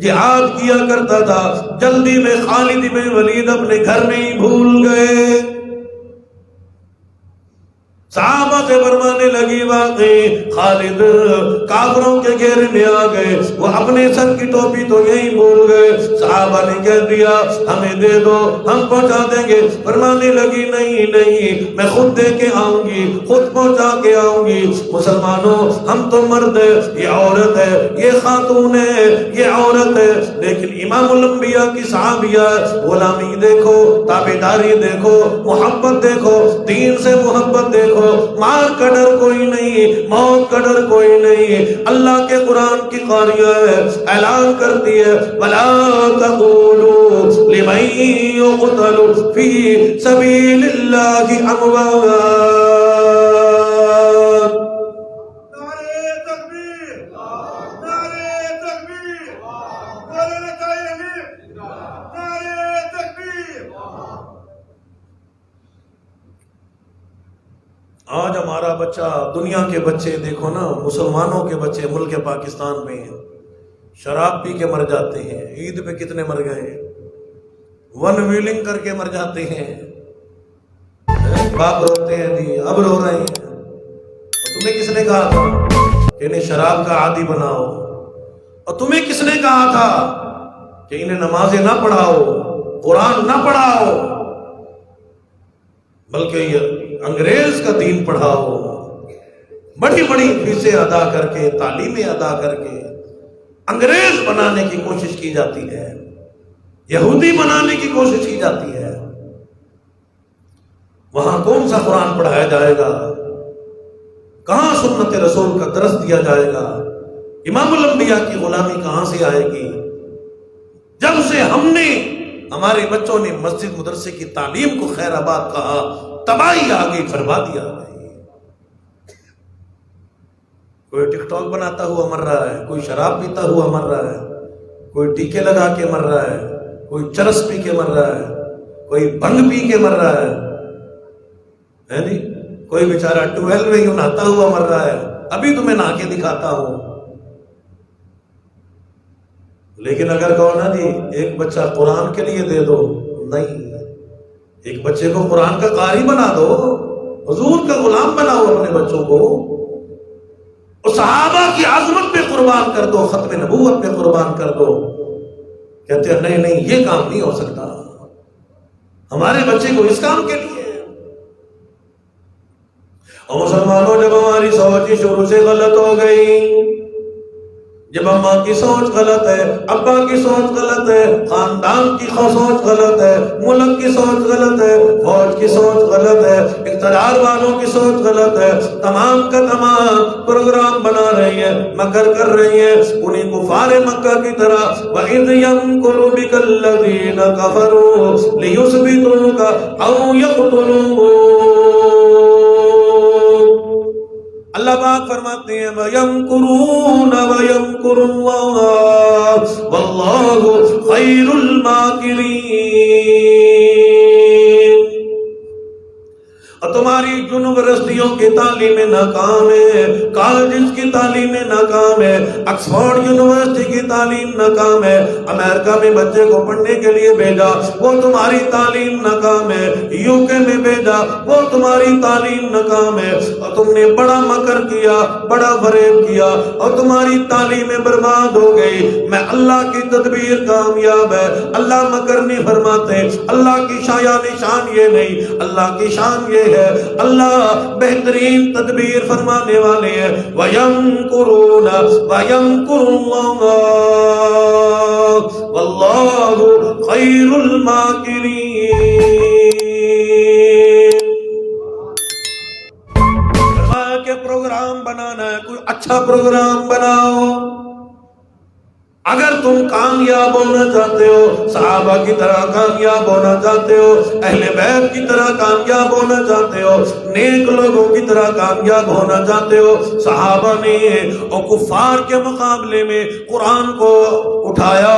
جہاد کیا کرتا تھا، جلدی میں خالد بن ولید اپنے گھر میں ہی بھول گئے۔ صحابہ سے فرمانے لگی واقعی خالد کافروں کے گھیرے میں آ گئے، وہ اپنے سر کی ٹوپی تو یہی بھول گئے۔ صحابہ نے کہہ دیا ہمیں دے دو، ہم پہنچا دیں گے۔ فرمانے لگی نہیں نہیں، میں خود دے کے آؤں گی، خود پہنچا کے آؤں گی۔ مسلمانوں، ہم تو مرد ہے، یہ عورت ہے، یہ خاتون ہے، یہ عورت ہے، لیکن امام الانبیاء کی صحابیہ، غلامی دیکھو، تابعداری دیکھو، محبت دیکھو، دین سے محبت دیکھو، مار کا ڈر کوئی نہیں، موت کا ڈر کوئی نہیں۔ اللہ کے قرآن کی قاریہ ہے، اعلان کرتی ہے وَلَا تَقُولُوا لِمَن يُقْتَلُ فِي سَبِيلِ اللَّهِ أَمْوَاتٌ۔ نعرے تکبیر، نعرے تکبیر، بولنا چاہیے نہیں، نعرے تکبیر۔ آج ہمارا بچہ، دنیا کے بچے دیکھو نا، مسلمانوں کے بچے ملک پاکستان میں شراب پی کے مر جاتے ہیں۔ عید پہ کتنے مر گئے، ون ویلنگ کر کے مر جاتے ہیں۔ باپ روتے ہیں جی، اب رو رہے ہیں۔ تمہیں کس نے کہا تھا کہ انہیں شراب کا عادی بناؤ؟ اور تمہیں کس نے کہا تھا کہ انہیں نمازیں نہ پڑھاؤ، قرآن نہ پڑھاؤ، بلکہ یہ انگریز کا دین پڑھاؤ؟ بڑی بڑی فیسیں ادا کر کے، تعلیمیں ادا کر کے انگریز بنانے کی کوشش کی جاتی ہے، یہودی بنانے کی کوشش کی جاتی ہے۔ وہاں کون سا قرآن پڑھایا جائے گا؟ کہاں سنت رسول کا درس دیا جائے گا؟ امام الانبیاء کی غلامی کہاں سے آئے گی؟ جب سے ہم نے، ہمارے بچوں نے مسجد مدرسے کی تعلیم کو خیر آباد کہا، تباہی آ گئی، بربادی آ گئی۔ کوئی ٹک ٹاک بناتا ہوا مر رہا ہے، کوئی شراب پیتا ہوا مر رہا ہے، کوئی ٹیکے لگا کے مر رہا ہے، کوئی چرس پی کے مر رہا ہے، کوئی بھنگ پی کے مر رہا ہے نہیں، کوئی بیچارہ ٹویل میں یوں نہاتا ہوا مر رہا ہے۔ ابھی تمہیں نہا کے دکھاتا ہوں۔ لیکن اگر کہو نا جی ایک بچہ قرآن کے لیے دے دو، نہیں، ایک بچے کو قرآن کا قاری بنا دو، حضور کا غلام بناؤ اپنے بچوں کو، اور صحابہ کی عظمت پہ قربان کر دو، ختم نبوت پہ قربان کر دو۔ کہتے ہیں نہیں نہیں، یہ کام نہیں ہو سکتا، ہمارے بچے کو اس کام کے لیے۔ اور مسلمانوں، جب ہماری سوچ ہی شروع سے غلط ہو گئی، جب اماں کی سوچ غلط ہے، ابا کی سوچ غلط ہے، خاندان کی سوچ غلط ہے، ملک کی سوچ غلط ہے، فوج کی سوچ غلط ہے، اقتدار والوں کی سوچ غلط ہے، تمام کا تمام پروگرام بنا رہی ہے، مکر کر رہی ہے انہیں کفار مکہ کی طرح۔ وَإِذْ يَمْكُرُ بِكَ الَّذِينَ كَفَرُوا لِيُثْبِتُوكَ أَوْ يَقْتُلُوكَ۔ اللہ پاک فرماتے ہیں وَيَمْكُرُونَ وَيَمْكُرُ اللَّهُ وَاللَّهُ خَيْرُ الْمَاكِرِينَ۔ اور تمہاری یونیورسٹیوں کی تعلیمیں ناکام ہے، کالجز کی تعلیمیں ناکام ہے، آکسفورڈ یونیورسٹی کی تعلیم ناکام ہے، امریکہ میں بچے کو پڑھنے کے لیے بھیجا وہ تمہاری تعلیم ناکام ہے، یو کے میں بھیجا وہ تمہاری تعلیم ناکام ہے، اور تم نے بڑا مکر کیا، بڑا فریب کیا اور تمہاری تعلیمیں برباد ہو گئی۔ میں اللہ کی تدبیر کامیاب ہے، اللہ مکر نہیں فرماتے، اللہ کی شان یہ نہیں، اللہ کی شان یہ ہے اللہ بہترین تدبیر فرمانے والے ہیں۔ وَيَمْكُرُونَ وَيَمْكُرُ اللَّهُ وَاللَّهُ خَيْرُ الْمَاكِرِينَ۔ فرمایا کہ پروگرام بنانا ہے، کوئی اچھا پروگرام بناؤ۔ اگر تم کامیاب ہونا چاہتے ہو، صحابہ کی طرح کامیاب ہونا چاہتے ہو، اہل بیت کی طرح کامیاب ہونا چاہتے ہو، نیک لوگوں کی طرح کامیاب ہونا چاہتے ہو، صحابہ نے اور کفار کے مقابلے میں قرآن کو اٹھایا،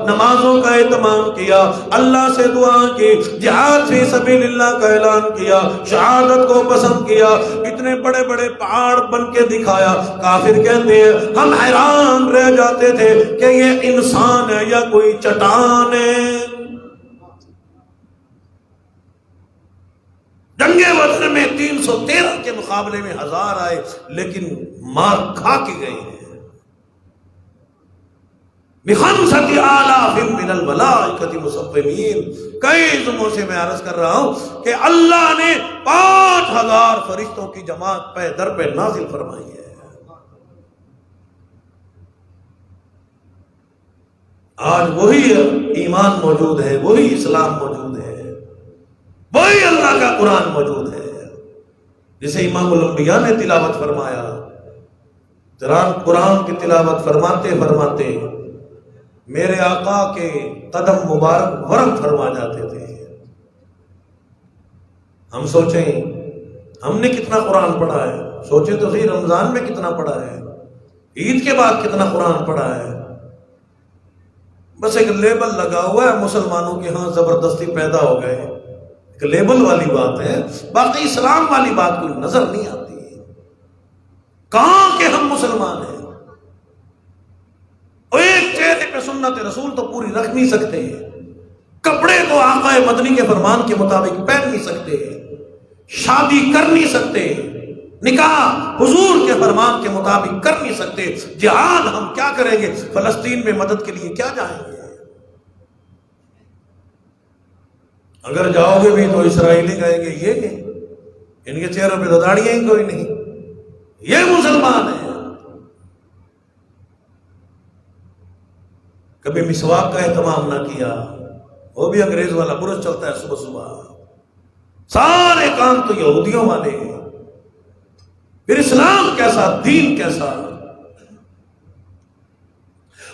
نمازوں کا اہتمام کیا، اللہ سے دعا کی، جہاد فی سبیل اللہ کا اعلان کیا، شہادت کو پسند کیا، اتنے بڑے بڑے پہاڑ بن کے دکھایا۔ کافر کہتے ہیں ہم حیران رہ جاتے تھے کہ یہ انسان ہے یا کوئی چٹان ہے۔ جنگ بدر میں 313 کے مقابلے میں 1000 آئے لیکن مار کھا کے گئے ہیں۔ بِخَمْسَةِ آلَافٍ مِّنَ الْمَلَائِكَةِ مُصَوِّمِينَ، کئی جمعوں سے میں عرض کر رہا ہوں کہ اللہ نے 5000 فرشتوں کی جماعت پہ در پہ نازل فرمائی ہے۔ آج وہی ایمان موجود ہے، وہی اسلام موجود ہے، وہی اللہ کا قرآن موجود ہے، جسے امام الانبیاء نے تلاوت فرمایا۔ قرآن کی تلاوت فرماتے فرماتے میرے آقا کے قدم مبارک ورم فرما جاتے تھے۔ ہم سوچیں ہم نے کتنا قرآن پڑھا ہے، سوچیں تو صحیح رمضان میں کتنا پڑھا ہے، عید کے بعد کتنا قرآن پڑھا ہے۔ بس ایک لیبل لگا ہوا ہے، مسلمانوں کے ہاں زبردستی پیدا ہو گئے، ایک لیبل والی بات ہے، باقی اسلام والی بات کوئی نظر نہیں آتی۔ کہاں کہ ہم مسلمان ہیں؟ اور ایک چہرے پہ سنت رسول تو پوری رکھ نہیں سکتے، کپڑے تو آقا مدنی کے فرمان کے مطابق پہن نہیں سکتے، شادی کر نہیں سکتے، نکاح حضور کے فرمان کے مطابق کر نہیں سکتے، جہاد ہم کیا کریں گے؟ فلسطین میں مدد کے لیے کیا جائیں گے؟ اگر جاؤ گے بھی تو اسرائیلی کہیں گے یہ ان کے چہروں پہ تو داڑیاں ہی کوئی نہیں، یہ مسلمان ہیں۔ کبھی مسواک کا اہتمام نہ کیا، وہ بھی انگریز والا برش چلتا ہے صبح صبح، سارے کام تو یہودیوں والے ہیں۔ پھر اسلام کیسا، دین کیسا؟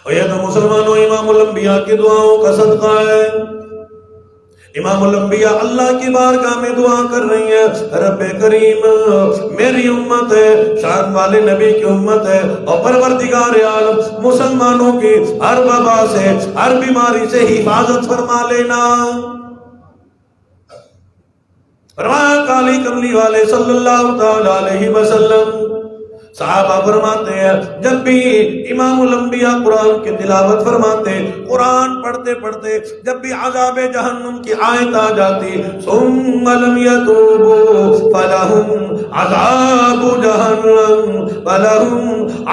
اور یہ تو مسلمانوں امام الانبیاء کی دعاؤں کا صدقہ ہے۔ امام الانبیاء اللہ کی بارگاہ میں دعا کر رہی ہیں، رب کریم میری امت ہے، شان والے نبی کی امت ہے، اور پروردگار عالم مسلمانوں کی ہر وبا سے، ہر بیماری سے حفاظت فرما لینا۔ فرمایا کالی کملی والے صلی اللہ تعالی علیہ وسلم، صحابہ فرماتے ہیں جب بھی امام الانبیاء قرآن کی تلاوت فرماتے، قرآن پڑھتے پڑھتے جب بھی عذاب جہنم کی آیت آ جاتی، ثم لم يتوبوا فلهم عذاب جہنم ولهم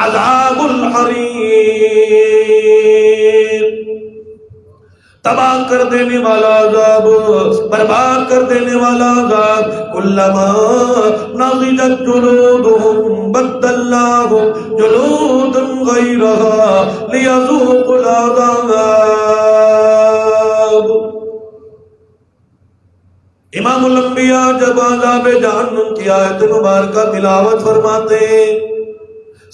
عذاب الحریق، تباہ کر دینے والا عذاب، برباد کر دینے والا عذاب، کلما نضجت جلودهم بدلناهم جلودا غیرها لیذوقوا العذاب۔ امام الانبیاء جب عذاب جہنم کی آیت مبارکہ تلاوت فرماتے،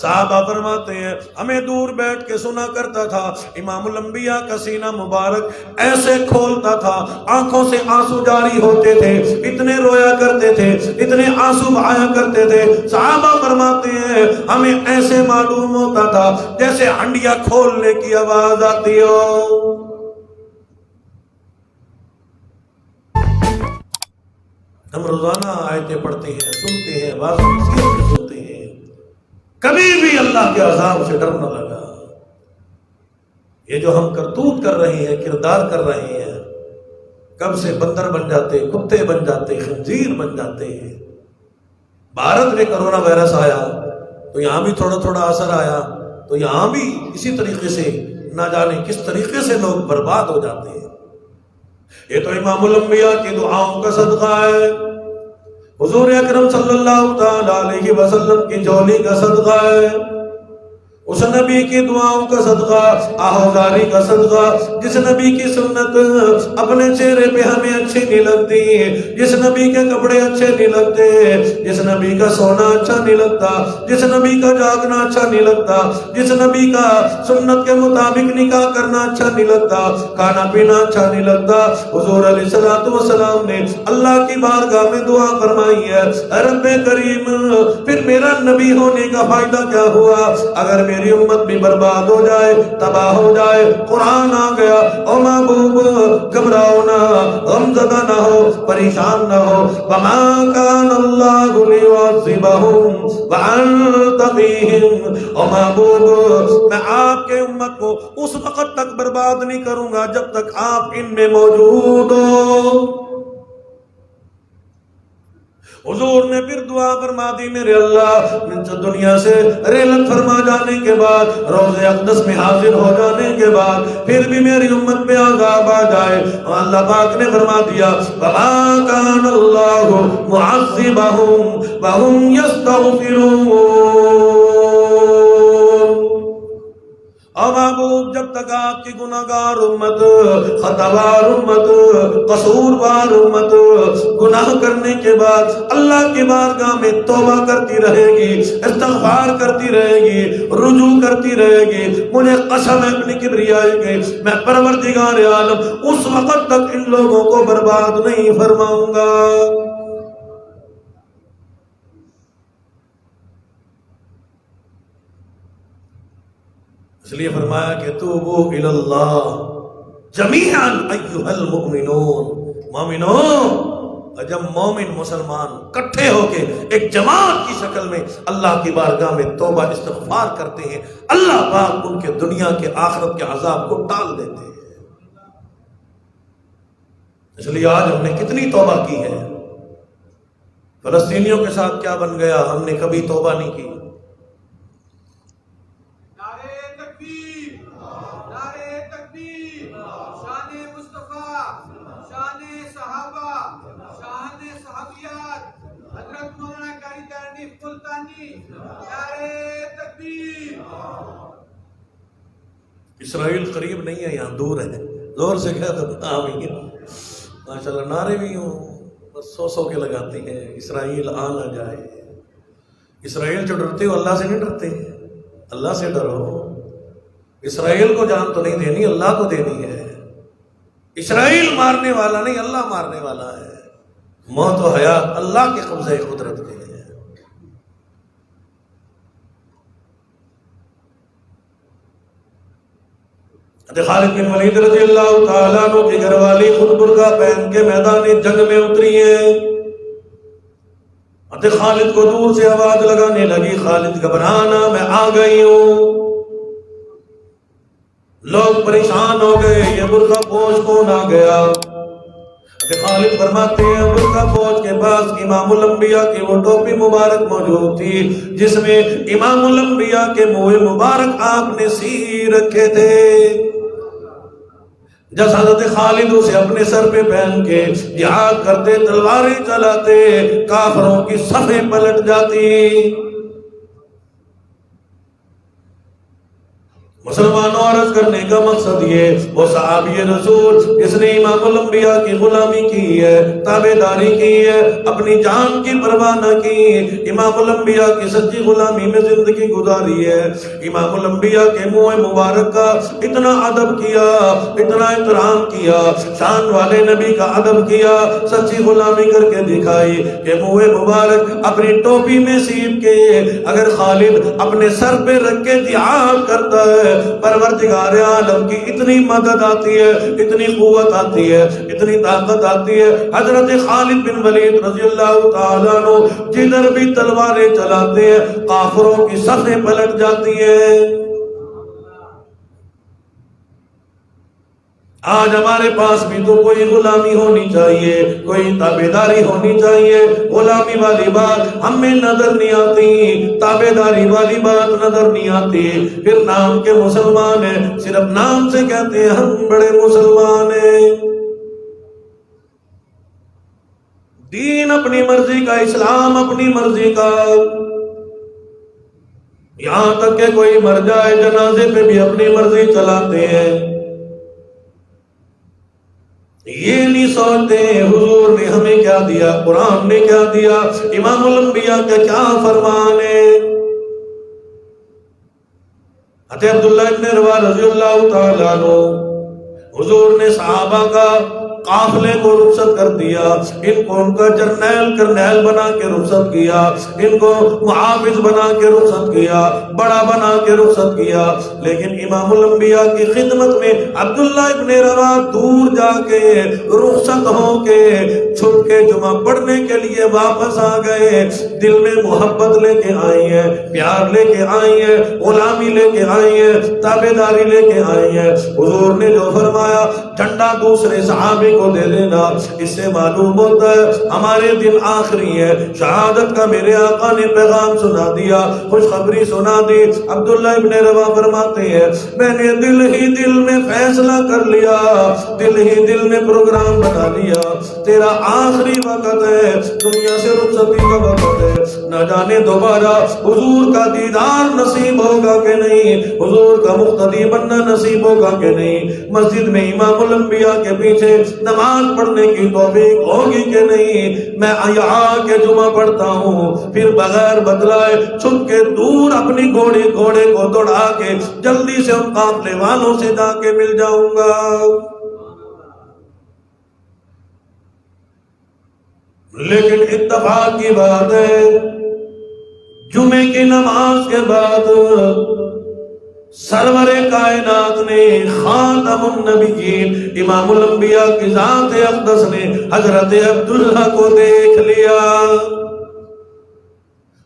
صحابہ فرماتے ہیں ہمیں دور بیٹھ کے سنا کرتا تھا، امام الانبیاء کا سینہ مبارک ایسے کھولتا تھا، آنکھوں سے آنسو جاری ہوتے تھے، اتنے رویا کرتے تھے، اتنے آنسو بہایا کرتے تھے۔ صحابہ فرماتے ہیں ہمیں ایسے معلوم ہوتا تھا جیسے ہنڈیا کھولنے کی آواز آتی ہو۔ ہم روزانہ آیتیں پڑھتے ہیں، سنتے ہیں، واضح نصیحت سنتے ہیں، کبھی بھی اللہ کے عذاب سے ڈر نہ لگا۔ یہ جو ہم کرتوت کر رہے ہیں، کردار کر رہے ہیں، کب سے بندر بن جاتے، کتے بن جاتے، خنزیر بن جاتے ہیں۔ بھارت میں کرونا وائرس آیا تو یہاں بھی تھوڑا تھوڑا اثر آیا، تو یہاں بھی اسی طریقے سے نہ جانے کس طریقے سے لوگ برباد ہو جاتے ہیں۔ یہ تو امام الانبیاء کی دعاؤں کا صدقہ ہے، حضور اکرم صلی اللہ تعالی علیہ وسلم کی جولی کا صدقہ ہے، اس نبی کی دعاؤں کا صدقہ، آہوزاری کا صدقہ، جس نبی کی سنت اپنے چہرے پہ ہمیں اچھی نہیں لگتی، جس نبی کے کپڑے اچھے نہیں لگتے، جس نبی کا سونا اچھا نہیں لگتا، جس نبی کا جاگنا اچھا نہیں لگتا، جس نبی کا سنت کے مطابق نکاح کرنا اچھا نہیں لگتا، کھانا پینا اچھا نہیں لگتا، حضور علیہ الصلوۃ والسلام نے اللہ کی بارگاہ میں دعا فرمائی ہے، رب کریم پھر میرا نبی ہونے کا فائدہ کیا ہوا اگر میری امت بھی برباد ہو جائے، تباہ ہو جائے۔ قرآن آ گیا، او محبوب گھبراؤ نہ، غم زدہ نہ ہو، پریشان نہ ہو، وما کان اللہ لیعذبہم وانت فیہم، او محبوب میں آپ کے امت کو اس وقت تک برباد نہیں کروں گا جب تک آپ ان میں موجود ہو۔ حضور نے پھر دعا فرما دی، میرے اللہ دنیا سے رحلت فرما جانے کے بعد، روضہ اقدس میں حاضر ہو جانے کے بعد پھر بھی میری امت پہ عذاب آ جائے، اللہ پاک نے فرما دیا وَمَا كَانَ اللَّهُ مُعَذِّبَهُمْ وَهُمْ يَسْتَغْفِرُونَ۔ او محبوب جب تک آپ کی گناہگار امت، خطاوار امت، قصوروار امت گناہ کرنے کے بعد اللہ کی بارگاہ میں توبہ کرتی رہے گی، استغفار کرتی رہے گی، رجوع کرتی رہے گی، مجھے قسم ہے اپنی کبریائی کی میں پروردگار عالم اس وقت تک ان لوگوں کو برباد نہیں فرماؤں گا۔ اس لیے فرمایا کہ توبوا الی اللہ جمیعا ایھا المؤمنون، مومنوں، جب مومن مسلمان کٹھے ہو کے ایک جماعت کی شکل میں اللہ کی بارگاہ میں توبہ استغفار کرتے ہیں، اللہ پاک ان کے دنیا کے آخرت کے عذاب کو ٹال دیتے ہیں۔ اس لیے آج ہم نے کتنی توبہ کی ہے، فلسطینیوں کے ساتھ کیا بن گیا، ہم نے کبھی توبہ نہیں کی۔ اسرائیل قریب نہیں ہے، یہاں دور ہے، زور سے کہہ دو آمین۔ ماشاءاللہ نعرے بھی ہوں بس سو کے لگاتے ہیں، اسرائیل آ نہ جائے۔ اسرائیل جو ڈرتے ہو اللہ سے نہیں ڈرتے، اللہ سے ڈرو۔ اسرائیل کو جان تو نہیں دینی، اللہ کو دینی ہے۔ اسرائیل مارنے والا نہیں، اللہ مارنے والا ہے۔ موت و حیات اللہ کے قبضہ قدرت کے لیے۔ خالد بن ولید رضی اللہ تعالیٰ عنہ کی گھر والی خود برقع پہن کے میدان جنگ میں اتری ہے۔ خالد کو دور سے آواز لگانے لگی، خالد گھبرانا میں آ گئی ہوں۔ لوگ پریشان ہو گئے، یہ برقع پوش کون آ گیا؟ خالد فرماتے ہیں برقع پوش کے پاس امام الانبیاء کی وہ ٹوپی مبارک موجود تھی جس میں امام الانبیاء کے منہ مبارک آپ نے سی رکھے تھے۔ جب حضرت خالد اسے اپنے سر پہ پہن کے جہاد کرتے، تلواریں چلاتے، کافروں کی صفیں پلٹ جاتی۔ مسلمانوں عرض کرنے کا مقصد یہ، وہ صحابی رسول جس نے امام الانبیاء کی غلامی کی ہے، تابعداری کی ہے، اپنی جان کی پرواہ نہ کی، امام الانبیاء کی سچی غلامی میں زندگی گزاری ہے، امام الانبیاء کے منہ مبارک کا اتنا ادب کیا، اتنا احترام کیا، شان والے نبی کا ادب کیا، سچی غلامی کر کے دکھائی کہ منہ مبارک اپنی ٹوپی میں سیب کے اگر خالد اپنے سر پہ رکھ کے جہاد کرتا ہے پروردگار عالم کی اتنی مدد آتی ہے، اتنی قوت آتی ہے، اتنی طاقت آتی ہے، حضرت خالد بن ولید رضی اللہ تعالیٰ عنہ جدھر بھی تلواریں چلاتے ہیں کافروں کی صفیں پلٹ جاتی ہیں۔ آج ہمارے پاس بھی تو کوئی غلامی ہونی چاہیے، کوئی تابعداری ہونی چاہیے۔ غلامی والی بات ہمیں نظر نہیں آتی، تابعداری والی بات نظر نہیں آتی، پھر نام کے مسلمان ہیں، صرف نام سے کہتے ہیں ہم بڑے مسلمان ہیں۔ دین اپنی مرضی کا، اسلام اپنی مرضی کا، یہاں تک کہ کوئی مر جائے جنازے پہ بھی اپنی مرضی چلاتے ہیں۔ یہ نہیں سوچتے حضور نے ہمیں کیا دیا، قرآن نے کیا دیا، امام الانبیاء کا کیا فرمان ہے۔ حضرت عبداللہ ابن روا رضی اللہ تعالیٰ عنہ، حضور نے صحابہ کا قافلے کو رخصت کر دیا، ان کو ان کا جرنیل کرنیل بنا کے رخصت کیا، ان کو محافظ بنا کے رخصت کیا، بڑا بنا کے رخصت کیا، لیکن امام الانبیاء کی خدمت میں عبداللہ ابن روا دور جا کے رخصت ہو کے چھپ کے جمعہ پڑھنے کے لیے واپس آ گئے۔ دل میں محبت لے کے آئی ہیں، پیار لے کے آئی ہیں، غلامی لے کے آئی ہیں، تابعداری لے کے آئی ہیں۔ حضور نے جو فرمایا جھنڈا دوسرے صحابی کو دے دینا، اس سے معلوم ہوتا ہے ہمارے دن آخری ہے۔ شہادت کا میرے آقا نے پیغام سنا دیا، خوشخبری سنا دی۔ عبداللہ ابن روا فرماتے ہیں میں نے دل ہی دل میں فیصلہ کر لیا، دل ہی دل میں پروگرام بنا لیا، تیرا آخری وقت ہے، دنیا سے رخصتی کا وقت ہے، نہ جانے دوبارہ حضور کا دیدار نصیب ہوگا کہ نہیں، حضور کا مقتدی بننا نصیب ہوگا کہ نہیں، مسجد میں امام الانبیاء کے پیچھے نماز پڑھنے کی توفیق ہوگی کہ نہیں۔ میں یہاں کے جمعہ پڑھتا ہوں، پھر بغیر بدلائے چھپ کے دور اپنی گھوڑے کو دوڑا کے جلدی سے ان قافلے والوں سے جا کے مل جاؤں گا۔ لیکن اتفاق کی بات ہے جمعے کی نماز کے بعد سرور کائنات نے خاتم النبیین امام الانبیاء کی ذات اقدس نے حضرت عبداللہ کو دیکھ لیا۔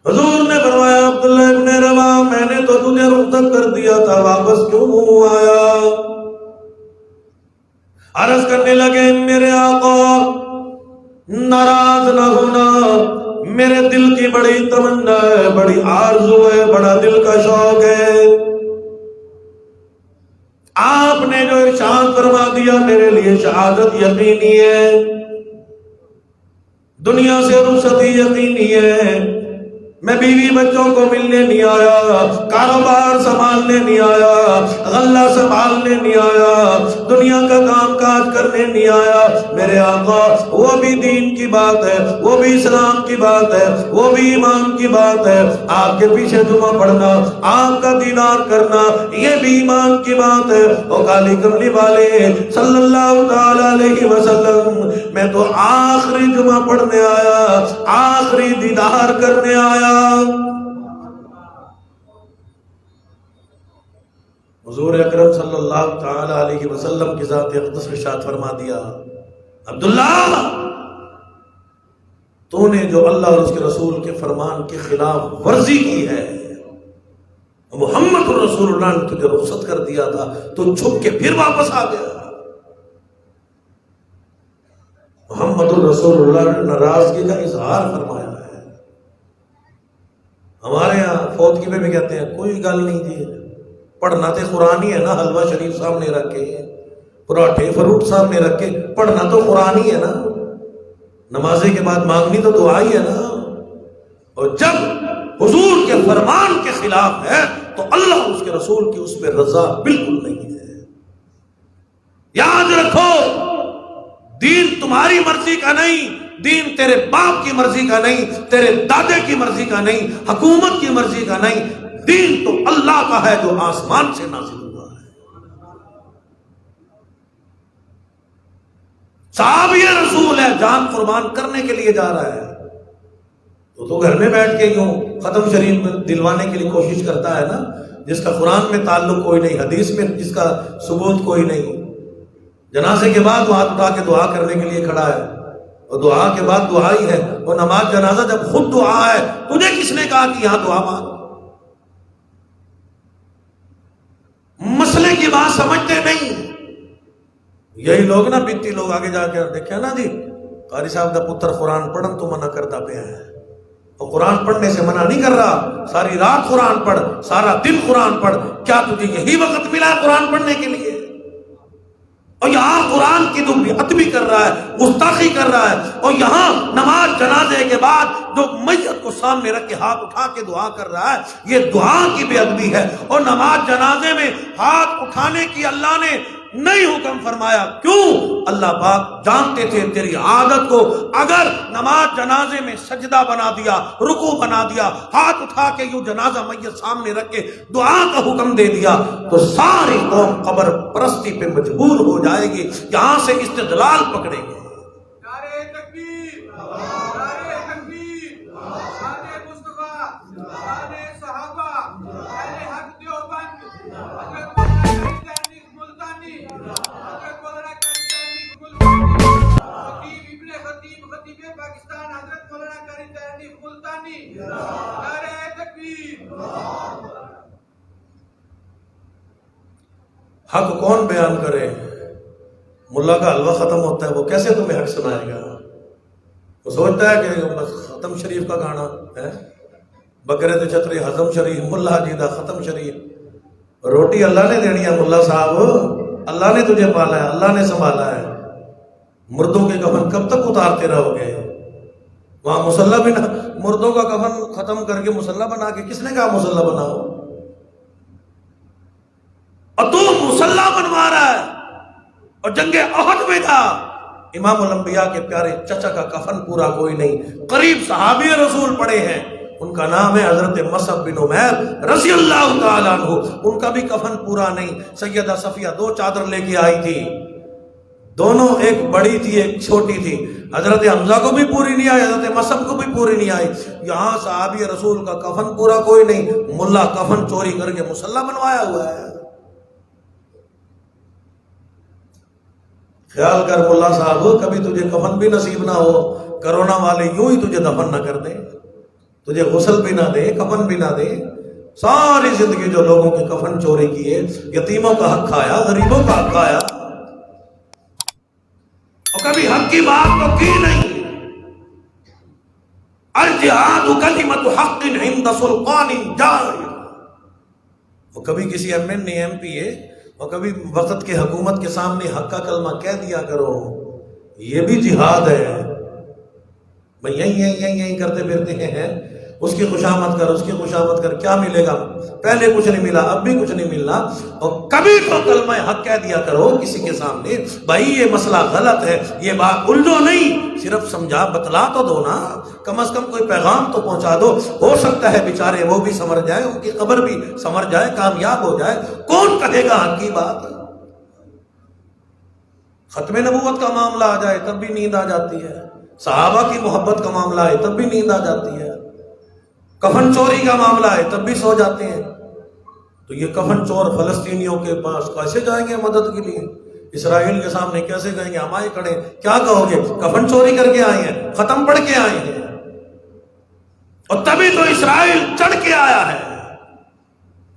حضور نے فرمایا عبداللہ ابن روا میں نے تو تجھے رخصت کر دیا تھا، واپس کیوں آیا؟ عرض کرنے لگے میرے آقا ناراض نہ ہونا، میرے دل کی بڑی تمنا ہے، بڑی آرزو ہے، بڑا دل کا شوق ہے، آپ نے جو ارشاد فرما دیا میرے لیے شہادت یقینی ہے، دنیا سے رخصتی یقینی ہے، میں بیوی بچوں کو ملنے نہیں آیا، کاروبار سنبھالنے نہیں آیا، غلہ سنبھالنے نہیں آیا، دنیا کا کام کاج کرنے نہیں آیا، میرے آقا وہ بھی دین کی بات ہے، وہ بھی اسلام کی بات ہے، وہ بھی ایمان کی بات ہے، آپ کے پیچھے جمعہ پڑھنا، آپ کا دیدار کرنا، یہ بھی ایمان کی بات ہے۔ او کالی کملی والے صلی اللہ تعالی علیہ وسلم میں تو آخری جمعہ پڑھنے آیا، آخری دیدار کرنے آیا۔ حضور اکرم صلی اللہ تعالی علیہ وسلم کی ذات اقدس ارشاد فرما دیا عبداللہ تو نے جو اللہ اور اس کے رسول کے فرمان کے خلاف ورزی کی ہے، محمد رسول اللہ نے تجھے رخصت کر دیا تھا تو چھپ کے پھر واپس آ گیا۔ محمد رسول اللہ نے ناراضگی کا اظہار فرمایا ہے۔ ہمارے ہاں فوتگی میں بھی کہتے ہیں کوئی گل نہیں جی، پڑھنا تو قرآن ہی ہے نا، حلوہ شریف سامنے رکھ کے، پراٹھے فروٹ سامنے رکھ کے پڑھنا تو قرآن ہی ہے نا، نمازے کے بعد مانگنی تو دعا ہی ہے نا۔ اور جب حضور کے فرمان کے خلاف ہے تو اللہ اس کے رسول کی اس پہ رضا بالکل نہیں ہے۔ یاد رکھو دین تمہاری مرضی کا نہیں، دین تیرے باپ کی مرضی کا نہیں، تیرے دادے کی مرضی کا نہیں، حکومت کی مرضی کا نہیں، دین تو اللہ کا ہے جو آسمان سے نازل ہوا ہے۔ صحابی رسول ہے، جان قربان کرنے کے لیے جا رہا ہے، تو گھر میں بیٹھ کے یوں ختم شریف دلوانے کے لیے کوشش کرتا ہے نا، جس کا قرآن میں تعلق کوئی نہیں، حدیث میں جس کا ثبوت کوئی نہیں، جنازے کے بعد وہ ہاتھ اٹھا کے دعا کرنے کے لیے کھڑا ہے، اور دعا کے بعد دعا ہی ہے، اور نماز جنازہ جب خود دعا ہے، تجھے کس نے کہا کہ یہاں دعا مانگ؟ مسئلے کی بات سمجھتے نہیں، یہی لوگ نا بیتی لوگ آگے جا کے دیکھیں نا جی قاری صاحب دا پتر قرآن پڑھن تو منع کرتا پیا ہے، اور قرآن پڑھنے سے منع نہیں کر رہا، ساری رات قرآن پڑھ، سارا دن قرآن پڑھ، کیا تجھے یہی وقت ملا ہے قرآن پڑھنے کے لیے؟ اور یہاں قرآن کی تو ادبی کر رہا ہے، گستاخی کر رہا ہے، اور یہاں نماز جنازے کے بعد جو میت کو سامنے رکھ کے ہاتھ اٹھا کے دعا کر رہا ہے، یہ دعا کی بے ادبی ہے۔ اور نماز جنازے میں ہاتھ اٹھانے کی اللہ نے نہیں حکم فرمایا، کیوں؟ اللہ پاک جانتے تھے تیری عادت کو، اگر نماز جنازے میں سجدہ بنا دیا، رکوع بنا دیا، ہاتھ اٹھا کے یوں جنازہ میت سامنے رکھ کے دعا کا حکم دے دیا تو ساری قوم قبر پرستی پہ مجبور ہو جائے گی، یہاں سے استدلال پکڑیں گے۔ نعرہ تکبیر، نعرہ تکبیر، شان مصطفیٰ، شان صحابہ، اہل حق دیوبند، حضرت ملتانی، حضرت مولانا قاری ملتانی، خطیب ابن خطیب پاکستان حضرت مولانا قاری ملتانی، نعرہ تکبیر۔ حق کون بیان کرے؟ ملا کا حلوہ ختم ہوتا ہے، وہ کیسے تمہیں حق سنائے گا؟ وہ سوچتا ہے کہ بس ختم شریف کا گانا ہے، بکرے تے چھتری ہضم شریف، ملا جی دا ختم شریف۔ روٹی اللہ نے دینی ہے ملا صاحب، اللہ نے تجھے پالا ہے، اللہ نے سنبھالا ہے۔ مردوں کے کفن کب تک اتارتے رہو گے؟ وہاں مصلی بھی نہ، مردوں کا کفن ختم کر کے مصلی بنا کے، کس نے کہا مصلی بناؤ؟ اور تو مصلی بنوا رہا ہے، اور جنگ احد میں تھا، امام الانبیاء کے پیارے چچا کا کفن پورا کوئی نہیں، قریب صحابی رسول پڑے ہیں، ان کا نام ہے حضرت مصعب بن عمیر رضی اللہ تعالیٰ عنہ، ان کا بھی کفن پورا نہیں۔ سیدہ صفیہ دو چادر لے کے آئی تھی، دونوں ایک بڑی تھی ایک چھوٹی تھی، حضرت حمزہ کو بھی پوری نہیں آئی، حضرت مصعب کو بھی پوری نہیں آئی، یہاں صحابی رسول کا کفن پورا کوئی نہیں، ملا کفن چوری کر کے مصلی بنوایا ہوا ہے۔ خیال کر ملا صاحب، کبھی تجھے کفن بھی نصیب نہ ہو، کرونا والے یوں ہی تجھے دفن نہ کر دیں، تجھے غسل بھی نہ دے، کفن بھی نہ دے، ساری زندگی جو لوگوں کے کفن چوری کیے، یتیموں کا حق کھایا، غریبوں کا حق کھایا، اور کبھی حق کی بات تو کی نہیں۔ الجہاد کلمۃ حق عند سلطان جائر، وہ کبھی کسی ایم پی اے اور کبھی وقت کے حکومت کے سامنے حق کا کلمہ کہہ دیا کرو، یہ بھی جہاد ہے۔ بھئی یہیں کرتے پھرتے ہیں، اس کی خوشامد کر، اس کی خوشامد کر، کیا ملے گا؟ پہلے کچھ نہیں ملا، اب بھی کچھ نہیں ملنا، اور کبھی تو کلمہ حق کہہ دیا کرو کسی کے سامنے، بھائی یہ مسئلہ غلط ہے، یہ بات الجھو نہیں، صرف سمجھا بتلا تو دو نا، کم از کم کوئی پیغام تو پہنچا دو، ہو سکتا ہے بیچارے وہ بھی سمر جائے، ان کی قبر بھی سمر جائے، کامیاب ہو جائے، کون کہے گا حق کی بات؟ ختم نبوت کا معاملہ آ جائے تب بھی نیند آ جاتی ہے، صحابہ کی محبت کا معاملہ آئے تب بھی نیند آ جاتی ہے، کفن چوری کا معاملہ ہے تب بھی سو جاتے ہیں۔ تو یہ کفن چور فلسطینیوں کے پاس کیسے جائیں گے مدد کے لیے؟ اسرائیل کے سامنے کیسے کہیں گے ہم آئے کھڑے، کیا کہو گے؟ کفن چوری کر کے آئے ہیں، ختم پڑھ کے آئے ہیں، اور تبھی تو اسرائیل چڑھ کے آیا ہے،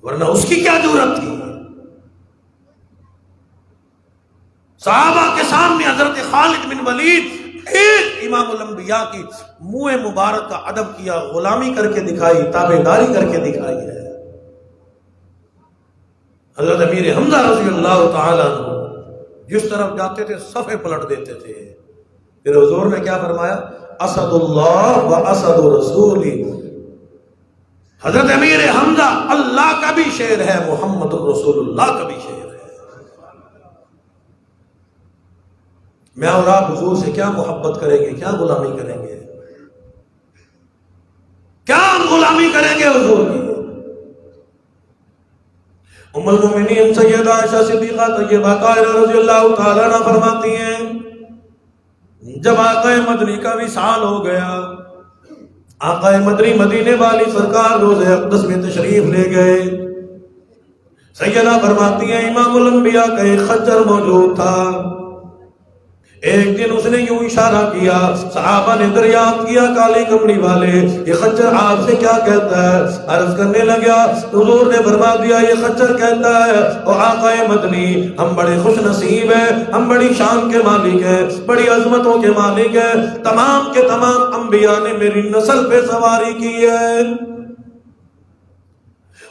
ورنہ اس کی کیا ضرورت تھی؟ صحابہ کے سامنے حضرت خالد بن ولید ایک امام الانبیاء کی منہ مبارک کا ادب کیا، غلامی کر کے دکھائی، تابعداری کر کے دکھائی ہے۔ حضرت امیر حمزہ رضی اللہ تعالیٰ عنہ جس طرف جاتے تھے صفحے پلٹ دیتے تھے، پھر حضور نے کیا فرمایا؟ اسد اللہ و اسد رسول، حضرت امیر حمزہ اللہ کا بھی شعر ہے، محمد رسول اللہ کا بھی شعر ہے۔ میں اور آپ حضور سے کیا محبت کریں گے، کیا غلامی کریں گے، کیا ہم غلامی کریں گے حضور کی؟ ام المومنین سیدہ عائشہ صدیقہ طیبہ طاہرہ رضی اللہ تعالیٰ عنہ فرماتی ہیں، جب آقا مدنی کا وصال ہو گیا، آقا مدنی مدینے والی سرکار روضہ اقدس میں تشریف لے گئے، سیدہ فرماتی ہیں امام الانبیاء کا ایک خچر موجود تھا. ایک دن اس نے یوں اشارہ کیا، صحابہ نے دریافت کیا کالی کملی والے یہ خچر آپ سے کیا کہتا ہے؟ عرض کرنے لگا، حضور نے فرما دیا یہ خچر کہتا ہے او آقا مدنی ہم بڑے خوش نصیب ہیں، ہم بڑی شان کے مالک ہیں، بڑی عظمتوں کے مالک ہیں، تمام کے تمام انبیاء نے میری نسل پہ سواری کی ہے.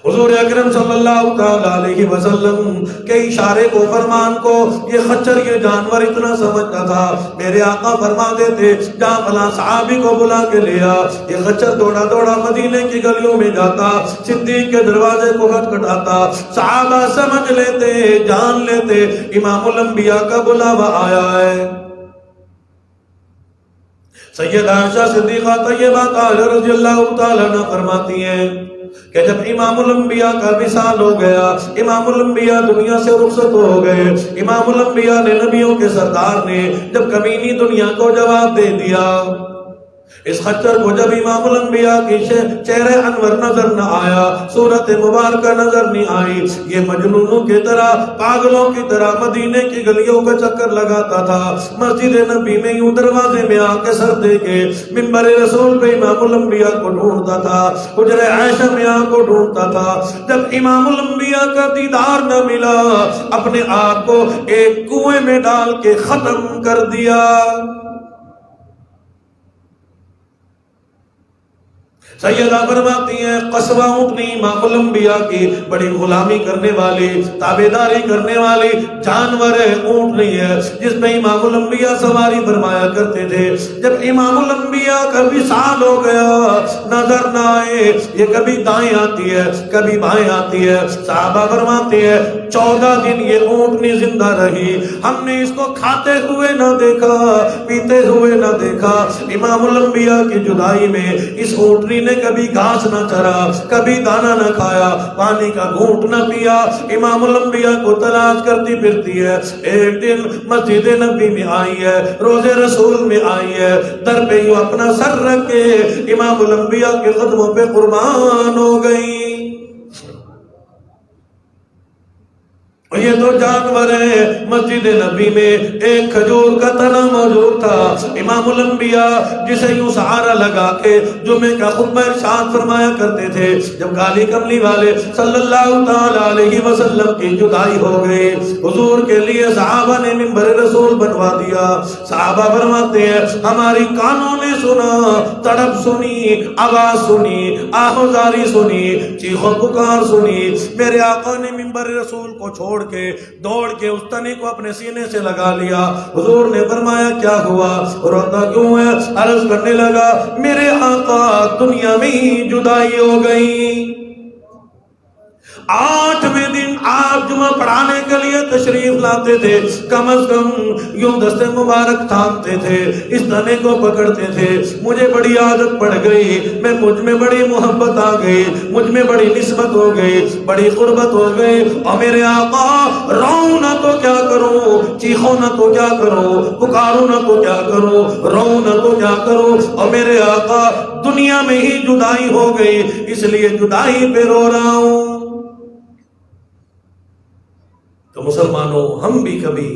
حضور اکرم صلی اللہ تعالی علیہ وسلم کے اشارے کو، فرمان کو یہ خچر یہ جانور اتنا سمجھتا تھا. میرے آقا فرما دیتے جا فلاں صحابی کو بلا کے لیا. یہ خچر دوڑا دوڑا مدینے کی گلیوں میں جاتا، صدیق کے دروازے کو کھٹکھٹاتا، صحابہ سمجھ لیتے، جان لیتے امام الانبیاء کا بلاوا آیا ہے. سیدہ عائشہ صدیقہ طیبہ طاہرہ رضی اللہ تعالیٰ عنہ فرماتی ہیں کہ جب امام الانبیاء کا وصال ہو گیا، امام الانبیاء دنیا سے رخصت ہو گئے، امام الانبیاء نے نبیوں کے سردار نے جب کمینی دنیا کو جواب دے دیا، اس خچر کو جب امام الانبیاء کی چہرے انور نظر نہ آیا، صورت مبارکہ نظر نہیں آئی، یہ مجنونوں کی طرح، پاگلوں کی طرح مدینے کی گلیوں کا چکر لگاتا تھا، مسجد نبی میں یوں دروازے میں آ کے سر دے کے منبر رسول پہ امام الانبیاء کو ڈھونڈتا تھا، حجرہ عائشہ میں آ کو ڈھونڈتا تھا. جب امام الانبیاء کا دیدار نہ ملا، اپنے آپ کو ایک کنویں میں ڈال کے ختم کر دیا. سیدہ فرماتی ہیں قصبہ اونٹنی امام الانبیاء کی بڑی غلامی کرنے والی، تابعداری کرنے والی جانور ہے، اونٹ نہیں ہے جس میں امام الانبیاء سواری فرمایا کرتے تھے. جب امام الانبیاء کا وصال ہو گیا، نظر نہ آئے، یہ کبھی دائیں آتی ہے کبھی بائیں آتی ہے. صحابہ فرماتے ہیں 14 دن یہ اونٹنی زندہ رہی، ہم نے اس کو کھاتے ہوئے نہ دیکھا، پیتے ہوئے نہ دیکھا. امام الانبیاء کی جدائی میں اس اونٹنی نے کبھی گھاس نہ چرا، کبھی دانا نہ کھایا، پانی کا گھونٹ نہ پیا، امام الانبیاء کو تلاش کرتی پھرتی ہے. ایک دن مسجد نبی میں آئی ہے، روزے رسول میں آئی ہے، در پہ یوں اپنا سر رکھ کے امام الانبیاء کے قدموں پہ قربان ہو گئی. اور یہ تو جانور ہے. مسجد نبی میں ایک کھجور کا تنا موجود تھا. امام الانبیاء جسے یوں سہارا لگا کے جمعے کا خطبہ ارشاد فرمایا کرتے تھے. جب کالی کملی والے صلی اللہ تعالی علیہ وسلم کی جدائی ہو گئی، حضور کے لیے صحابہ نے منبر رسول بنوا دیا. صحابہ فرماتے ہیں ہماری کانوں نے سنا، تڑپ سنی، آواز سنی، آہوزاری سنی، چیخ و پکار سنی. میرے آقا نے منبر رسول کو چھوڑ کے دوڑ کے اس تنے کو اپنے سینے سے لگا لیا. حضور نے فرمایا کیا ہوا، روتا کیوں ہے؟ عرض کرنے لگا میرے آقا دنیا میں ہی جدائی ہو گئی. 8ویں دن آپ جمعہ پڑھانے کے لیے تشریف لاتے تھے، کم از کم یوں دستے مبارک تھامتے تھے، اس تنے کو پکڑتے تھے. مجھے بڑی عادت پڑ گئی، مجھ میں بڑی محبت آ گئی، مجھ میں بڑی نسبت ہو گئی، بڑی قربت ہو گئی. اور میرے آقا رو نہ تو کیا کروں، چیخوں نہ تو کیا کروں، پکاروں نہ تو کیا کروں، رو نہ تو کیا کروں. اور میرے آقا دنیا میں ہی جدائی ہو گئی، اس لیے جدائی پہ رو رہا ہوں. تو مسلمانوں ہم بھی کبھی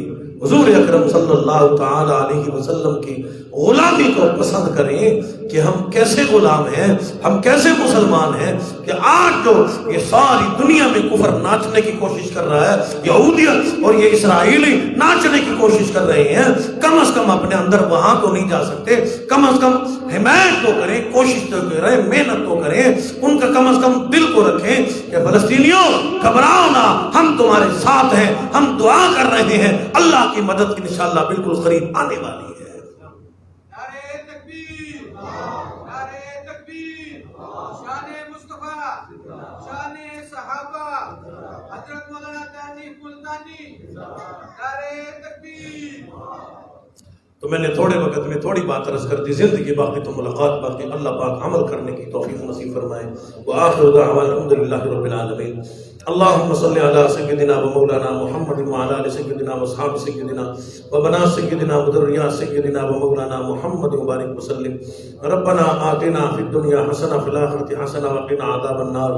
حضور اکرم صلی اللہ تعالی علیہ وسلم کی غلامی کو پسند کریں کہ ہم کیسے غلام ہیں، ہم کیسے مسلمان ہیں. کہ آج جو یہ ساری دنیا میں کفر ناچنے کی کوشش کر رہا ہے، یہودیت اور یہ اسرائیلی ناچنے کی کوشش کر رہے ہیں، کم از کم اپنے اندر وہاں تو نہیں جا سکتے، کم از کم حمایت تو کریں، کوشش تو کریں، محنت تو کریں، ان کا کم از کم دل کو رکھیں کہ فلسطینیوں گھبراؤ نہ، ہم تمہارے ساتھ ہیں، ہم دعا کر رہے ہیں، اللہ کی مدد انشاءاللہ بالکل قریب آنے والی ہے. نعرہ تکبیر، نعرہ تکبیر، شان مصطفیٰ، شان صحابہ، حضرت مولانا تانیف ملتانی، نعرہ تکبیر. تو میں نے تھوڑے وقت میں تھوڑی بات عرض کر دی، زندگی باقی تو ملاقات باقی، اللہ پاک عمل کرنے کی توفیق نصیب فرمائے۔ وآخر دعوانا الحمدللہ رب العالمین۔ اللہم صلی علی سیدنا و مولانا محمد وعلی آل سیدنا و اصحاب سیدنا و بنات سیدنا و ذریات سیدنا و مولانا محمد وبارک وسلم۔ ربنا آتنا فی الدنیا حسنہ فی الآخرۃ حسنہ وقنا عذاب النار۔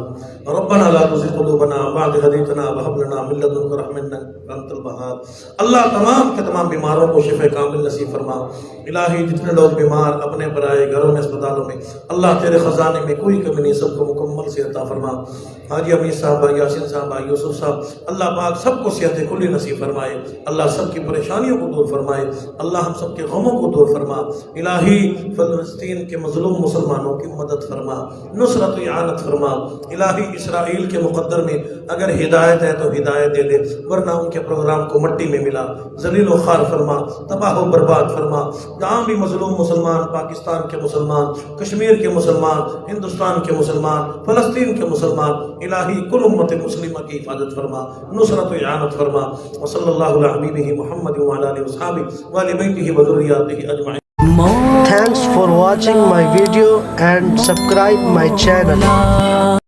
ربنا لا تزغ قلوبنا بعد إذ هديتنا وهب لنا من لدنك رحمة إنك أنت الوهاب۔ اللہ تمام کے تمام بیماروں کو شفا کامل نصیب فرما۔ الہی جتنے لوگ بیمار اپنے برائے گھروں میں اسپتالوں میں، اللہ تیرے خزانے میں کوئی کمی نہیں، سب کو مکمل سے عطا فرما۔ حاجی امیر صاحب، یاسین صاحب، یوسف صاحب، اللہ پاک سب کو صحت کلی نصیب فرمائے، اللہ سب کی پریشانیوں کو دور فرمائے، اللہ ہم سب کے غموں کو دور فرما۔ الہی فلسطین کے مظلوم مسلمانوں کی مدد فرما، نصرت و اعانت فرما۔ الہی اسرائیل کے مقدر میں اگر ہدایت ہے تو ہدایت دے دے، ورنہ ان کے پروگرام کو مٹی میں ملا، ذلیل و خوار فرما، تباہ و برباد فرما۔ جہاں بھی مظلوم مسلمان، پاکستان کے مسلمان، کشمیر کے مسلمان، ہندوستان کے مسلمان، فلسطین کے مسلمان، الہی کل امت مسلمہ کی حفاظت فرما، نصرت و اعانت فرما۔ وصلی اللہ علی حبیبہ محمد وعلی آلہ وصحبہ وآل بیتہ وذریاتہ اجمعین۔ Thanks for watching my video and subscribe my channel.